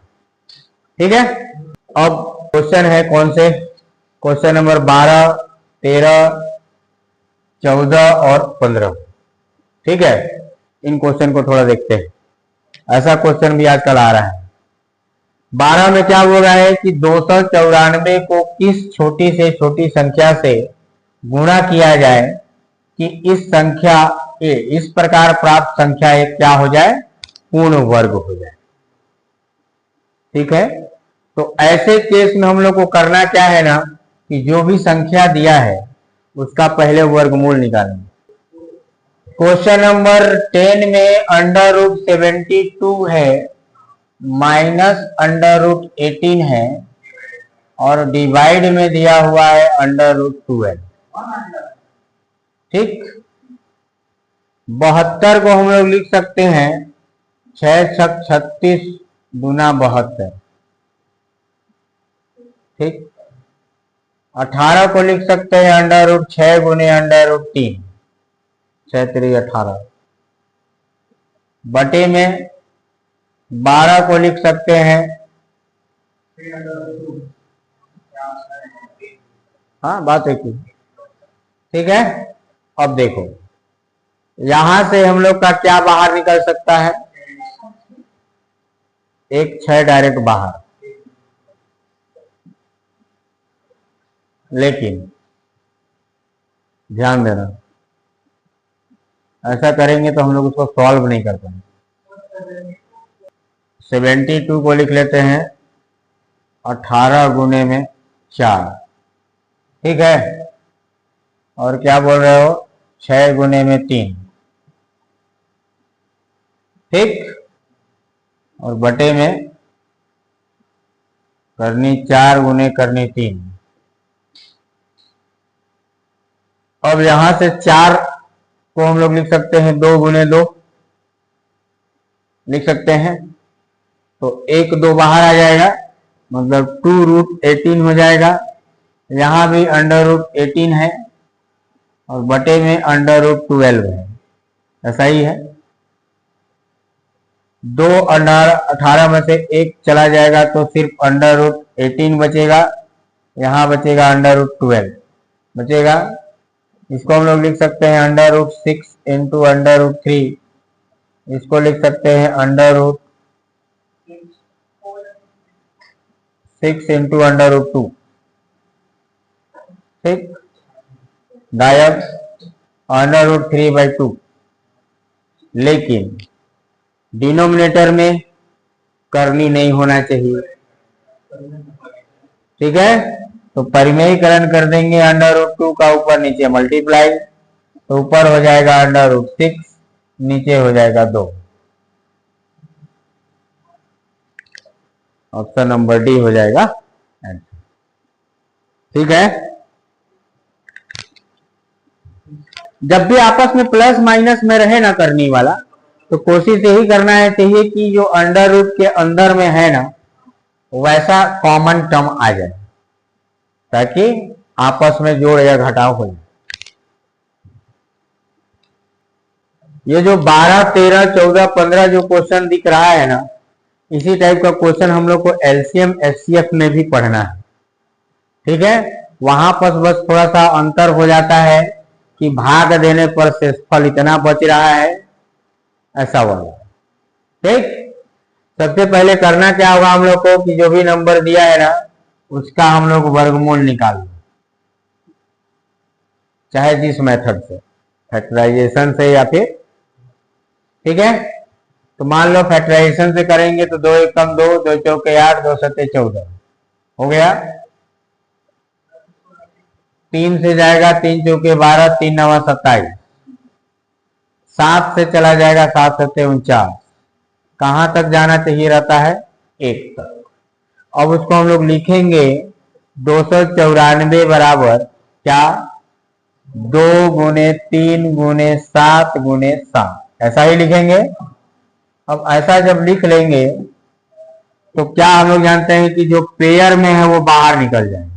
ठीक है, अब क्वेश्चन है कौन से? क्वेश्चन नंबर 12, 13, 14 और 15। ठीक है, इन क्वेश्चन को थोड़ा देखते हैं। ऐसा क्वेश्चन भी आजकल आ रहा है। 12 में क्या बोल रहा है कि 294 को किस छोटी से छोटी संख्या से गुणा किया जाए कि इस संख्या इस प्रकार प्राप्त संख्या एक क्या हो जाए? पूर्ण वर्ग हो जाए। ठीक है, तो ऐसे केस में हम लोग को करना क्या है ना, कि जो भी संख्या दिया है उसका पहले वर्गमूल निकालेंगे। क्वेश्चन नंबर 10 में √72 है, माइनस √18 है, और डिवाइड में दिया हुआ है √12। ठीक, 72 को हम लोग लिख सकते हैं 6 छक 36 गुना 72। ठीक, 18 को लिख सकते हैं √6 गुने √3, 6 3 18, बटे में 12 को लिख सकते हैं, हाँ बात है की। ठीक है, अब देखो यहां से हम लोग का क्या बाहर निकल सकता है? एक 6 डायरेक्ट बाहर, लेकिन ध्यान देना ऐसा करेंगे तो हम लोग उसको सॉल्व नहीं कर पाएंगे। 72 को लिख लेते हैं 18 गुने में 4। ठीक है, और क्या बोल रहे हो? 6 गुने में 3। ठीक, और बटे में करनी 4 गुने करनी 3। अब यहां से 4 को हम लोग लिख सकते हैं 2 गुने 2 लिख सकते हैं, तो 1 2 बाहर आ जाएगा, मतलब 2√18 हो जाएगा। यहां भी √18 है और बटे में √12 है, ऐसा ही है। 2 18 में से 1 चला जाएगा तो सिर्फ √18 बचेगा, यहां बचेगा √12 बचेगा। इसको हम लोग लिख सकते हैं √6 इंटू √3, इसको लिख सकते हैं √6 इंटू √2, ठीक, गायब √3/2। लेकिन डिनोमिनेटर में करनी नहीं होना चाहिए, ठीक है। तो परिमेयीकरण कर देंगे √2 का ऊपर नीचे मल्टीप्लाई, तो ऊपर हो जाएगा √6, नीचे हो जाएगा 2। ऑप्शन नंबर डी हो जाएगा, ठीक है। जब भी आपस में प्लस माइनस में रहे ना करनी वाला, तो कोशिश यही करना है चाहिए कि जो अंडर रूट के अंदर में है ना वैसा कॉमन टर्म आ जाए, ताकि आपस में जोड़ या घटाव हो जाए। ये जो 12 13 14 15 जो क्वेश्चन दिख रहा है ना, इसी टाइप का क्वेश्चन हम लोग को एलसीएम एचसीएफ में भी पढ़ना है, ठीक है। वहां पर बस थोड़ा सा अंतर हो जाता है कि भाग देने पर शेषफल इतना बच रहा है, ऐसा वाला, ठीक। सबसे पहले करना क्या होगा हम लोग को कि जो भी नंबर दिया है ना उसका हम लोग वर्गमूल निकाल लें, चाहे जिस मेथड से, फैक्टराइजेशन से या फिर, ठीक है। तो मान लो फैक्टराइजेशन से करेंगे तो 2 एकम 2, 2 चौके 8, 2 सत्ते 14 हो गया। 3 से जाएगा 3 चौके 12, 3 नवा 27, 7 से चला जाएगा 7 सत्ते 49, कहां तक जाना चाहिए रहता है 1 तक। अब उसको हम लोग लिखेंगे 294 बराबर क्या 2 गुने 3 गुने 7 गुने 7, ऐसा ही लिखेंगे। अब ऐसा जब लिख लेंगे तो क्या हम लोग जानते हैं कि जो पेयर में है वो बाहर निकल जाएगा,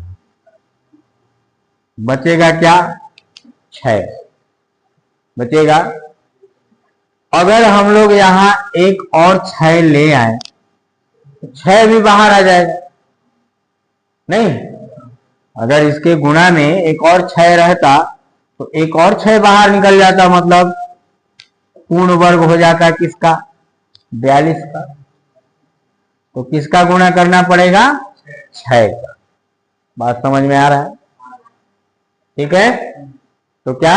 बचेगा क्या 6 बचेगा। अगर हम लोग यहां एक और 6 ले आए तो 6 भी बाहर आ जाएगा, नहीं, अगर इसके गुणा में एक और 6 रहता तो एक और 6 बाहर निकल जाता, मतलब पूर्ण वर्ग हो जाता किसका 42 का। तो किसका गुणा करना पड़ेगा 6 का। बात समझ में आ रहा है, ठीक है। तो क्या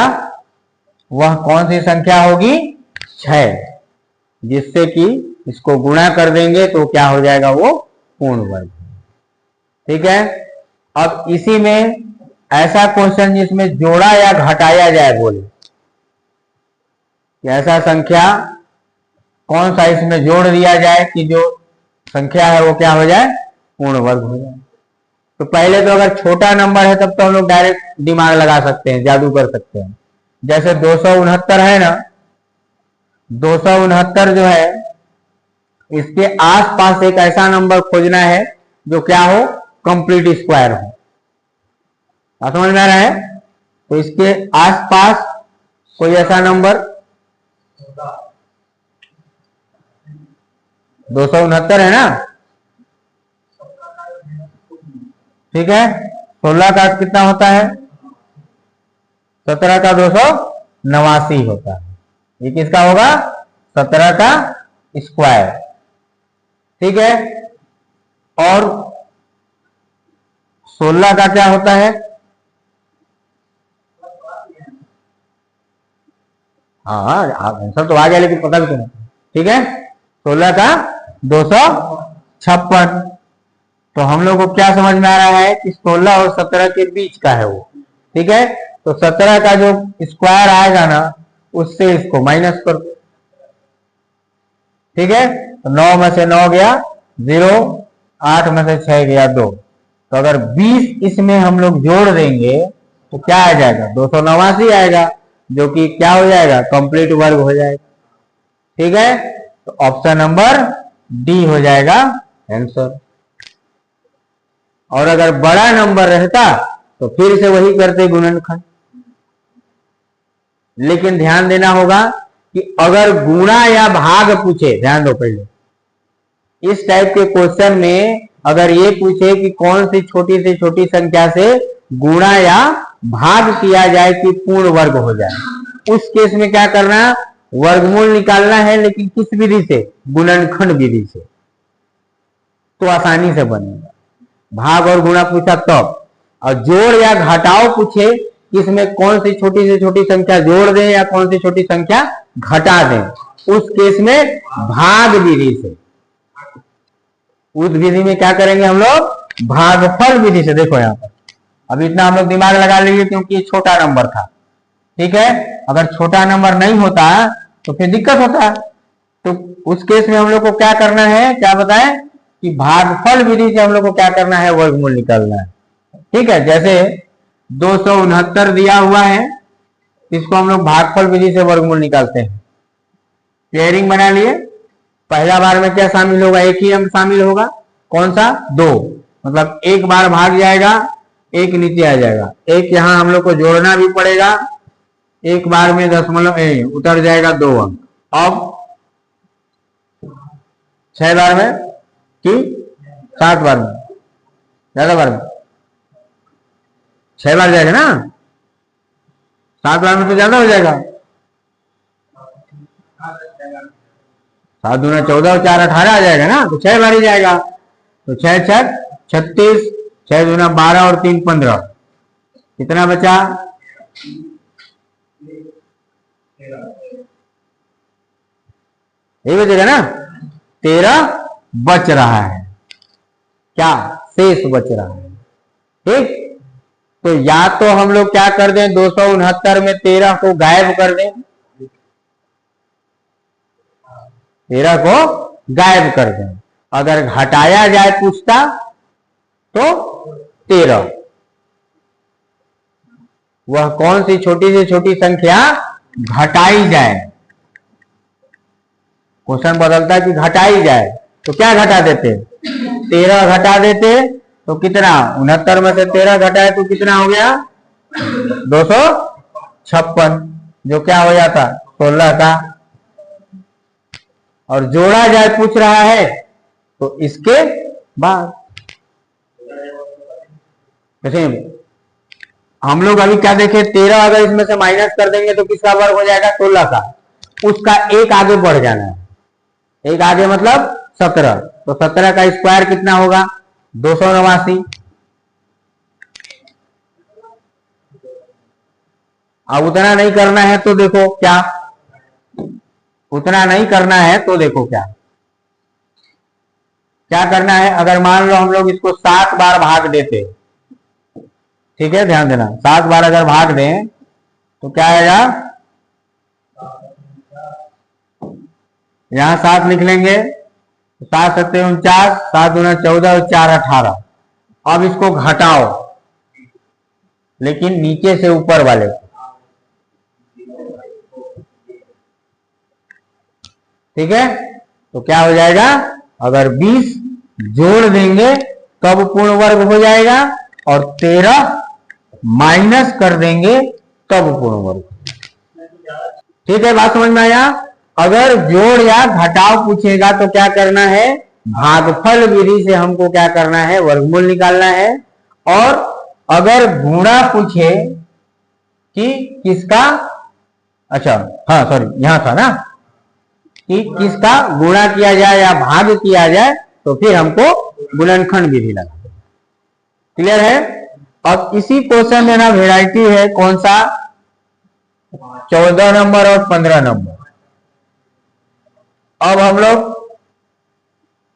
वह कौन सी संख्या होगी 6, जिससे कि इसको गुणा कर देंगे तो क्या हो जाएगा वो पूर्ण वर्ग, ठीक है। अब इसी में ऐसा क्वेश्चन जिसमें जोड़ा या घटाया जाए, बोले कि ऐसा संख्या कौन सा इसमें जोड़ दिया जाए कि जो संख्या है वो क्या हो जाए पूर्ण वर्ग हो जाए। तो पहले तो अगर छोटा नंबर है तब तो हम लोग डायरेक्ट दिमाग लगा सकते हैं, जादू कर सकते हैं। जैसे 269 है ना, 269 जो है इसके आसपास एक ऐसा नंबर खोजना है जो क्या हो कंप्लीट स्क्वायर हो। समझ में आ रहा है। तो इसके आसपास कोई ऐसा नंबर 269 है ना, ठीक है। 16 का कितना होता है 17 का 289 होता है, ये किसका होगा 17 का स्क्वायर, ठीक है। और 16 का क्या होता है, हाँ आंसर तो आ गया लेकिन पता भी तो नहीं, ठीक है। 16 का 256। तो हम लोग को क्या समझ में आ रहा है कि 16 और 17 के बीच का है वो, ठीक है। तो 17 का जो स्क्वायर आएगा ना उससे इसको माइनस कर दो, ठीक है। तो 9 में से 9 गया 0, 8 में से 6 गया 2। तो अगर 20 इसमें हम लोग जोड़ देंगे तो क्या आ जाएगा, 289 आएगा, जो कि क्या हो जाएगा, कंप्लीट वर्ग हो जाएगा। ठीक है, तो ऑप्शन नंबर डी हो जाएगा आंसर। और अगर बड़ा नंबर रहता तो फिर से वही करते गुणनखंड। लेकिन ध्यान देना होगा कि अगर गुणा या भाग पूछे, ध्यान दो पहले, इस टाइप के क्वेश्चन में अगर ये पूछे कि कौन सी छोटी से छोटी संख्या से गुणा या भाग किया जाए कि पूर्ण वर्ग हो जाए, उस केस में क्या करना, वर्गमूल निकालना है, लेकिन किस विधि से, गुणनखंड विधि से, तो आसानी से बनेगा। भाग और गुणा पूछा तब, और जोड़ या घटाओ पूछे कि इसमें कौन सी छोटी से छोटी संख्या जोड़ दें या कौन सी छोटी संख्या घटा दें, उस केस में भाग विधि से, उस विधि में क्या करेंगे हम लोग, भागफल विधि से। देखो यहाँ पर अभी इतना हम लोग दिमाग लगा लीजिए क्योंकि ये छोटा नंबर था। ठीक है, अगर छोटा नंबर नहीं होता तो फिर दिक्कत होता, तो उस केस में हम लोग को क्या करना है, क्या बताएं कि भागफल विधि से हम लोग को क्या करना है, वर्गमूल निकालना है। ठीक है, जैसे 269 दिया हुआ है, इसको हम लोग भागफल विधि से वर्गमूल निकालते हैं। पेयरिंग बना लिए, पहला बार में क्या शामिल होगा, एक ही अंक शामिल होगा, कौन सा, 2, मतलब एक बार भाग जाएगा, एक नीचे आ जाएगा, एक यहां हम लोग को जोड़ना भी पड़ेगा, एक बार में दशमलव उतर जाएगा 2 अंक। अब 6 बार में कि 7 बार में, ज्यादा बार में, 6 बार जाएगा ना, 7 बार में तो ज्यादा हो जाएगा, 7 दूना 14 और 4 18 आ जाएगा ना, तो 6 बार ही जाएगा। तो 6 6 36, 6 दूना 12 और 3 15, कितना बचा, 13 बचेगा ना, 13 बच रहा है, क्या शेष बच रहा है। ठीक, तो या तो हम लोग क्या कर दें, 269 में 13 को गायब कर दें, 13 को गायब कर दें। अगर घटाया जाए पूछता तो 13, वह कौन सी छोटी से छोटी संख्या घटाई जाए, क्वेश्चन बदलता है कि घटाई जाए, तो क्या घटा देते, 13 घटा देते, तो कितना, 69 में से 13 घटाए तो कितना हो गया, 256, जो क्या हो जाता 16 का। और जोड़ा जाए पूछ रहा है तो इसके बाद, जैसे हम लोग अभी क्या देखे, 13 अगर इसमें से माइनस कर देंगे तो किसका वर्ग हो जाएगा, 16 का, उसका एक आगे बढ़ जाना है, एक आगे मतलब 17, तो 17 का स्क्वायर कितना होगा, 289। अब उतना नहीं करना है तो देखो क्या, उतना नहीं करना है तो देखो क्या क्या करना है। अगर मान लो हम लोग इसको 7 बार भाग देते, ठीक है, ध्यान देना, 7 बार अगर भाग दें तो क्या आएगा, यहां 7 लिख लेंगे, 7 7 49, 7 दूना 14 और 4 18। अब इसको घटाओ, लेकिन नीचे से ऊपर वाले, ठीक है, तो क्या हो जाएगा, अगर 20 जोड़ देंगे तब पूर्ण वर्ग हो जाएगा, और 13 माइनस कर देंगे तब पूर्ण वर्ग। ठीक है, बात समझ में आया। अगर जोड़ या घटाव पूछेगा तो क्या करना है, भागफल विधि से हमको क्या करना है, वर्गमूल निकालना है। और अगर गुणा पूछे कि किसका, अच्छा हाँ सॉरी यहां था ना, कि किसका गुणा किया जाए या भाग किया जाए, तो फिर हमको गुणनखंड विधि लगा। क्लियर है। अब इसी क्वेश्चन में ना वेराइटी है, कौन सा, 14 नंबर और 15 नंबर। अब हम लोग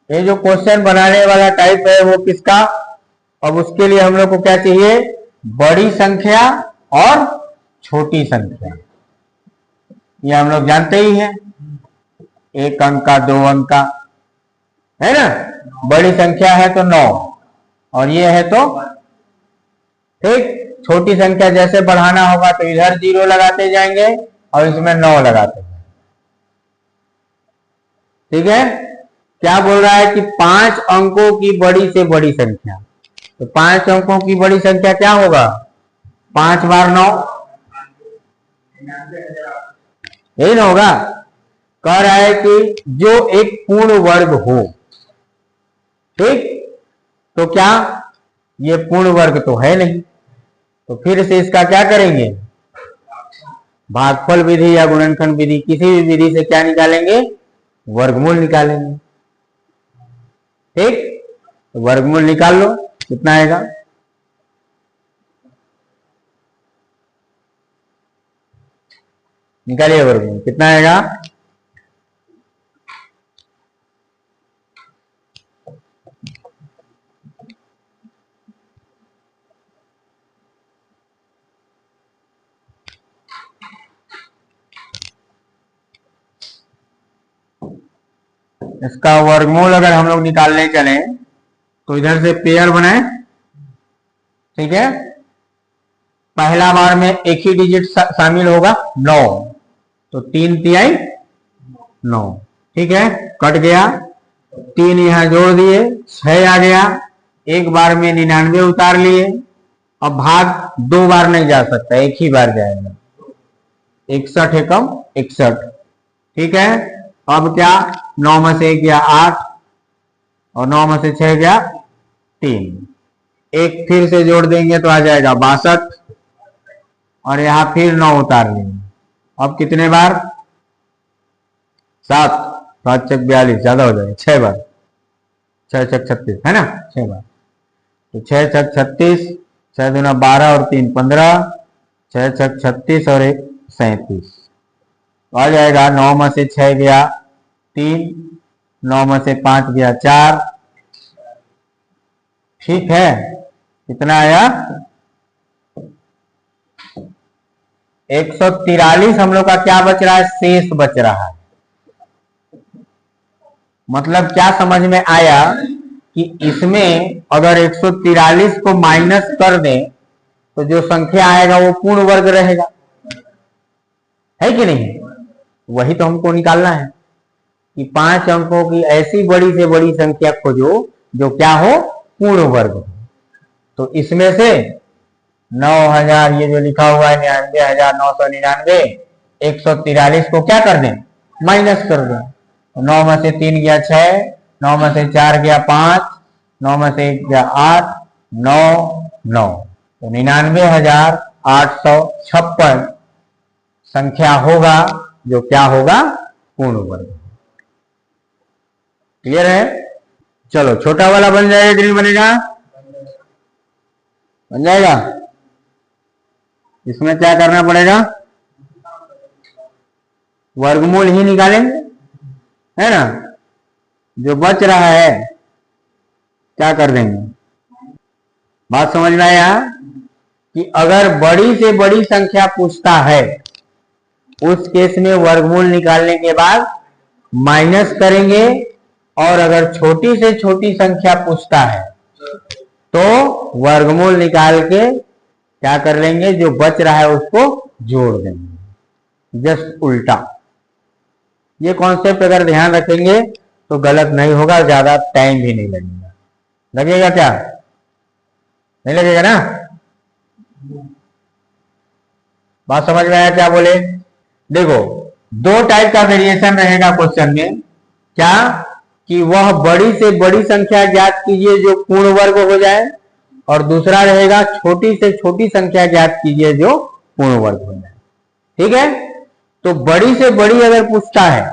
ये जो क्वेश्चन बनाने वाला टाइप है वो किसका, अब उसके लिए हम लोग को क्या चाहिए, बड़ी संख्या और छोटी संख्या। ये हम लोग जानते ही हैं, 1 अंक का, 2 अंक का, है ना। बड़ी संख्या है तो 9 और ये है तो ठीक। छोटी संख्या जैसे बढ़ाना होगा तो इधर 0 लगाते जाएंगे और इसमें 9 लगाते जाएंगे। ठीक है। क्या बोल रहा है कि 5 अंकों की बड़ी से बड़ी संख्या, तो 5 अंकों की बड़ी संख्या क्या होगा? 5 बार 9, यही ना होगा। कह रहा है कि जो एक पूर्ण वर्ग हो, ठीक। तो क्या ये पूर्ण वर्ग तो है नहीं, तो फिर से इसका क्या करेंगे? भागफल विधि या गुणनखंड विधि, किसी भी विधि से क्या निकालेंगे? वर्गमूल निकालेंगे। ठीक, तो वर्गमूल निकाल लो, कितना आएगा? निकालिए वर्गमूल, कितना आएगा? इसका वर्गमूल अगर हम लोग निकालने चले तो इधर से पेयर बनाए, ठीक है। पहला बार में एक ही डिजिट शामिल होगा 9, तो 3 तिहाई 9, ठीक है। कट गया, 3 यहां जोड़ दिए, 6 आ गया। एक बार में 99 उतार लिए। अब भाग 2 बार नहीं जा सकता, एक ही बार जाएगा। 61 एकम 61, ठीक है। अब क्या? 9 में से 1 गया 8 और 9 में से 6 गया 3। एक फिर से जोड़ देंगे तो आ जाएगा 62 और यहां फिर 9 उतार लेंगे। अब कितने बार? 7, 7 चक 42, ज्यादा हो जाएगा। 6 बार, 6 चक 36, है ना, 6 बार। तो 6 चक 36, 6 दूना 12 और 3 15, 6 चक 36 और 1 37। तो आ जाएगा 9 में से 6 गया 3, 9 में से 5 गया 4, ठीक है। कितना आया? 143 हम लोग का क्या बच रहा है? शेष बच रहा है। मतलब क्या समझ में आया कि इसमें अगर 143 को माइनस कर दें तो जो संख्या आएगा वो पूर्ण वर्ग रहेगा, है कि नहीं? वही तो हमको निकालना है कि 5 अंकों की ऐसी बड़ी से बड़ी संख्या खोजो जो क्या हो? पूर्ण वर्ग हो। तो इसमें से 9000, ये जो लिखा हुआ है 99,999, 143 को क्या कर दें? माइनस कर दें। 9 में से 3 गया 6, 9 में से 4 गया 5, 9 में से 1 गया 8, 9 9, तो 99,856 संख्या होगा जो क्या होगा? पूर्ण वर्ग। क्लियर है? चलो, छोटा वाला बन जाएगा कि नहीं बनेगा? बन जाएगा। इसमें क्या करना पड़ेगा? वर्गमूल ही निकालेंगे, है ना। जो बच रहा है क्या कर देंगे? बात समझ में आया कि अगर बड़ी से बड़ी संख्या पूछता है उस केस में वर्गमूल निकालने के बाद माइनस करेंगे, और अगर छोटी से छोटी संख्या पूछता है तो वर्गमूल निकाल के क्या कर लेंगे? जो बच रहा है उसको जोड़ देंगे, जस्ट उल्टा। ये कॉन्सेप्ट अगर ध्यान रखेंगे तो गलत नहीं होगा, ज्यादा टाइम भी नहीं लगेगा। लगेगा क्या? नहीं लगेगा ना? बात समझ में आया क्या बोले? देखो, 2 टाइप का वेरिएशन रहेगा क्वेश्चन में। क्या? कि वह बड़ी से बड़ी संख्या ज्ञात कीजिए जो पूर्ण वर्ग हो जाए, और दूसरा रहेगा छोटी से छोटी संख्या ज्ञात कीजिए जो पूर्ण वर्ग हो जाए। ठीक है। तो बड़ी से बड़ी अगर पूछता है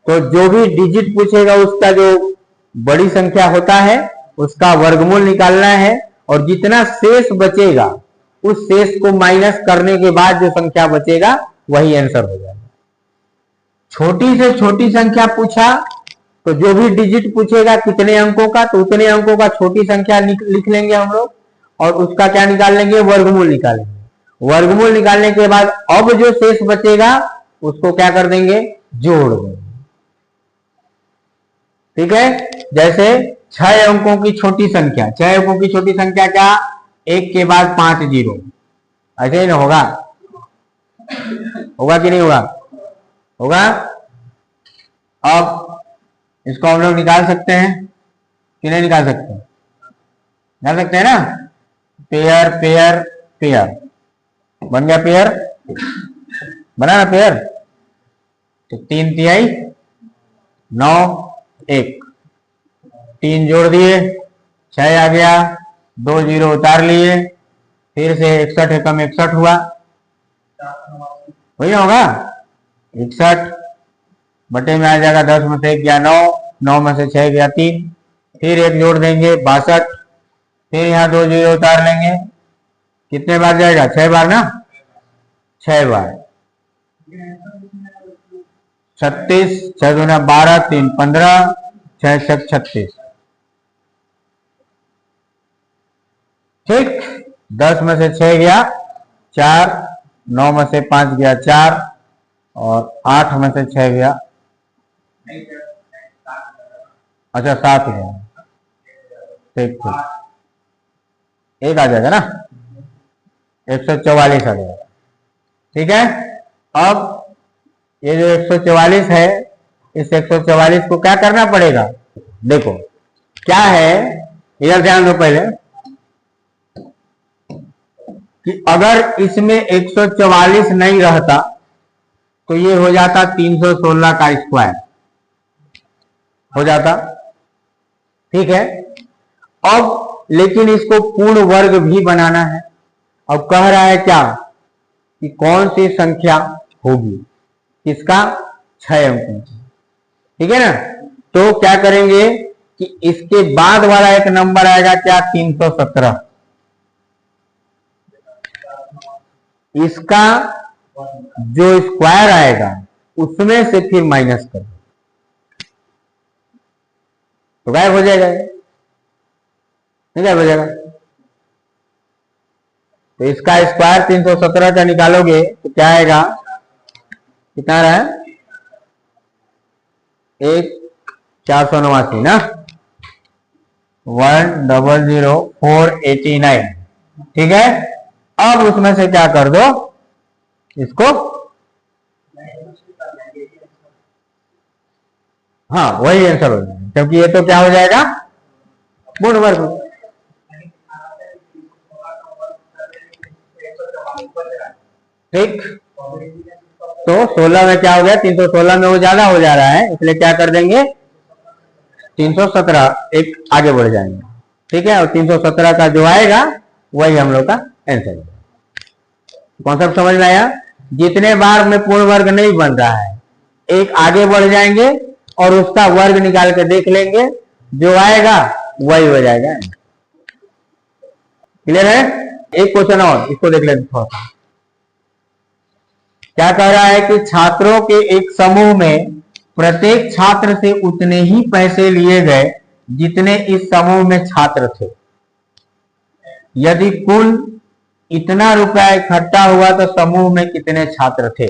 तो जो भी डिजिट पूछेगा उसका जो बड़ी संख्या होता है उसका वर्गमूल निकालना है, और जितना शेष बचेगा उस शेष को माइनस करने के बाद जो संख्या बचेगा वही आंसर हो जाएगा। छोटी से छोटी संख्या पूछा तो जो भी डिजिट पूछेगा कितने अंकों का, तो उतने अंकों का छोटी संख्या लिख लेंगे हम लोग, और उसका क्या निकाल लेंगे? वर्गमूल निकालेंगे। वर्गमूल निकालने के बाद अब जो शेष बचेगा उसको क्या कर देंगे? जोड़ देंगे। ठीक है। जैसे 6 अंकों की छोटी संख्या, 6 अंकों की छोटी संख्या क्या, 1 के बाद 5 जीरो, ऐसे ही ना होगा, होगा कि नहीं होगा, होगा। अब इसको हम लोग निकाल सकते हैं कि नहीं निकाल सकते, निकाल सकते हैं ना। पेयर पेयर पेयर बन गया, पेयर बना ना पेयर। तो 3 तिहाई 9 1, 3 जोड़ दिए 6 आ गया, 2 जीरो उतार लिए, फिर से 61 एकम 61 हुआ, वही होगा 61 बटे में आ जाएगा 10 में से 1 गया 9, 9 में से 6 गया 3, फिर 1 जोड़ देंगे 62, फिर यहाँ 2 जीरो उतार लेंगे, कितने बार जाएगा, 6 बार ना, 6 बार 36, 6 दूना 12, 3 15, 6 6 36, ठीक। 10 में से 6 गया 4, 9 में से 5 गया 4, और 8 में से 6 गया, अच्छा 7 गया, ठीक ठीक, 1 आ जाएगा ना, 144 आ जाएगा, ठीक है। अब ये जो 144 है, इस 144 को क्या करना पड़ेगा, देखो क्या है, इधर ध्यान दो पहले कि अगर इसमें 144 नहीं रहता तो ये हो जाता 316 का स्क्वायर हो जाता, ठीक है। अब लेकिन इसको पूर्ण वर्ग भी बनाना है। अब कह रहा है क्या कि कौन सी संख्या होगी, किसका, 6 अंकों की, ठीक है ना। तो क्या करेंगे कि इसके बाद वाला एक नंबर आएगा क्या, 317, इसका जो स्क्वायर आएगा उसमें से फिर माइनस कर तो गायब हो जाएगा, नहीं गायब हो जाएगा। तो इसका स्क्वायर 317 का निकालोगे तो क्या आएगा, कितना रहा है, 489 ना, 100489, ठीक है। अब उसमें से क्या कर दो, इसको, हाँ वही आंसर हो जाएगा, क्योंकि ये तो क्या हो जाएगा, पूर्ण वर्ग, ठीक। तो 16 में क्या हो गया, 316 में वो ज्यादा हो जा रहा है, इसलिए क्या कर देंगे, 317 एक आगे बढ़ जाएंगे, ठीक है। और 317 का जो आएगा वही हम लोग का आंसर है। कॉन्सेप्ट समझ में आया। जितने बार में पूर्ण वर्ग नहीं बन रहा है, एक आगे बढ़ जाएंगे और उसका वर्ग निकाल के देख लेंगे, जो आएगा वही हो जाएगा। क्लियर है। एक क्वेश्चन और, इसको देख लेते थोड़ा सा। क्या कह रहा है कि छात्रों के एक समूह में प्रत्येक छात्र से उतने ही पैसे लिए गए जितने इस समूह में छात्र थे। यदि कुल इतना रुपया इकट्ठा हुआ तो समूह में कितने छात्र थे।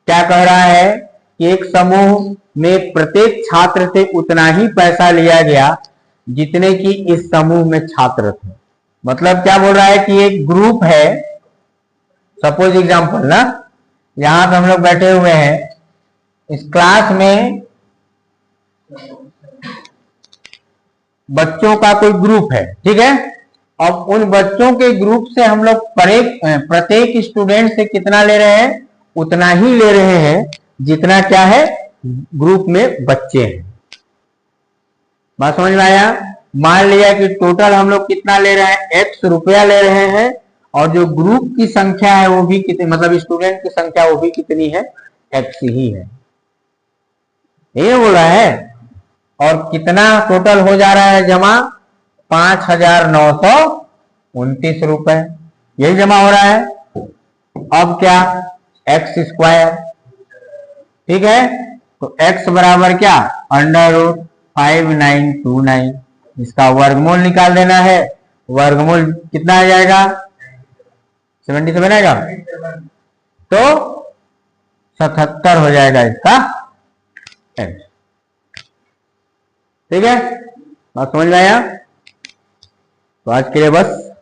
क्या कह रहा है कि एक समूह में प्रत्येक छात्र से उतना ही पैसा लिया गया जितने कि इस समूह में छात्र थे। मतलब क्या बोल रहा है कि एक ग्रुप है, सपोज एग्जांपल ना, यहां पे हम लोग बैठे हुए हैं, इस क्लास में बच्चों का कोई ग्रुप है, ठीक है। अब उन बच्चों के ग्रुप से हम लोग प्रत्येक स्टूडेंट से कितना ले रहे हैं, उतना ही ले रहे हैं जितना क्या है ग्रुप में बच्चे हैं। बात समझ में आया। मान लिया कि टोटल हम लोग कितना ले रहे हैं, x रुपया ले रहे हैं, और जो ग्रुप की संख्या है वो भी कितनी, मतलब स्टूडेंट की संख्या वो भी कितनी है, x ही है, ये बोला है। और कितना टोटल हो जा रहा है जमा, 5,929 रुपए, यही जमा हो रहा है। अब क्या, x स्क्वायर, ठीक है। तो x बराबर क्या, √5929, इसका वर्गमूल निकाल देना है। वर्गमूल कितना आ जाएगा, 77 आएगा, तो 77 हो जाएगा इसका आंसर। ठीक है, बात समझ में आया? तो आज के लिए बस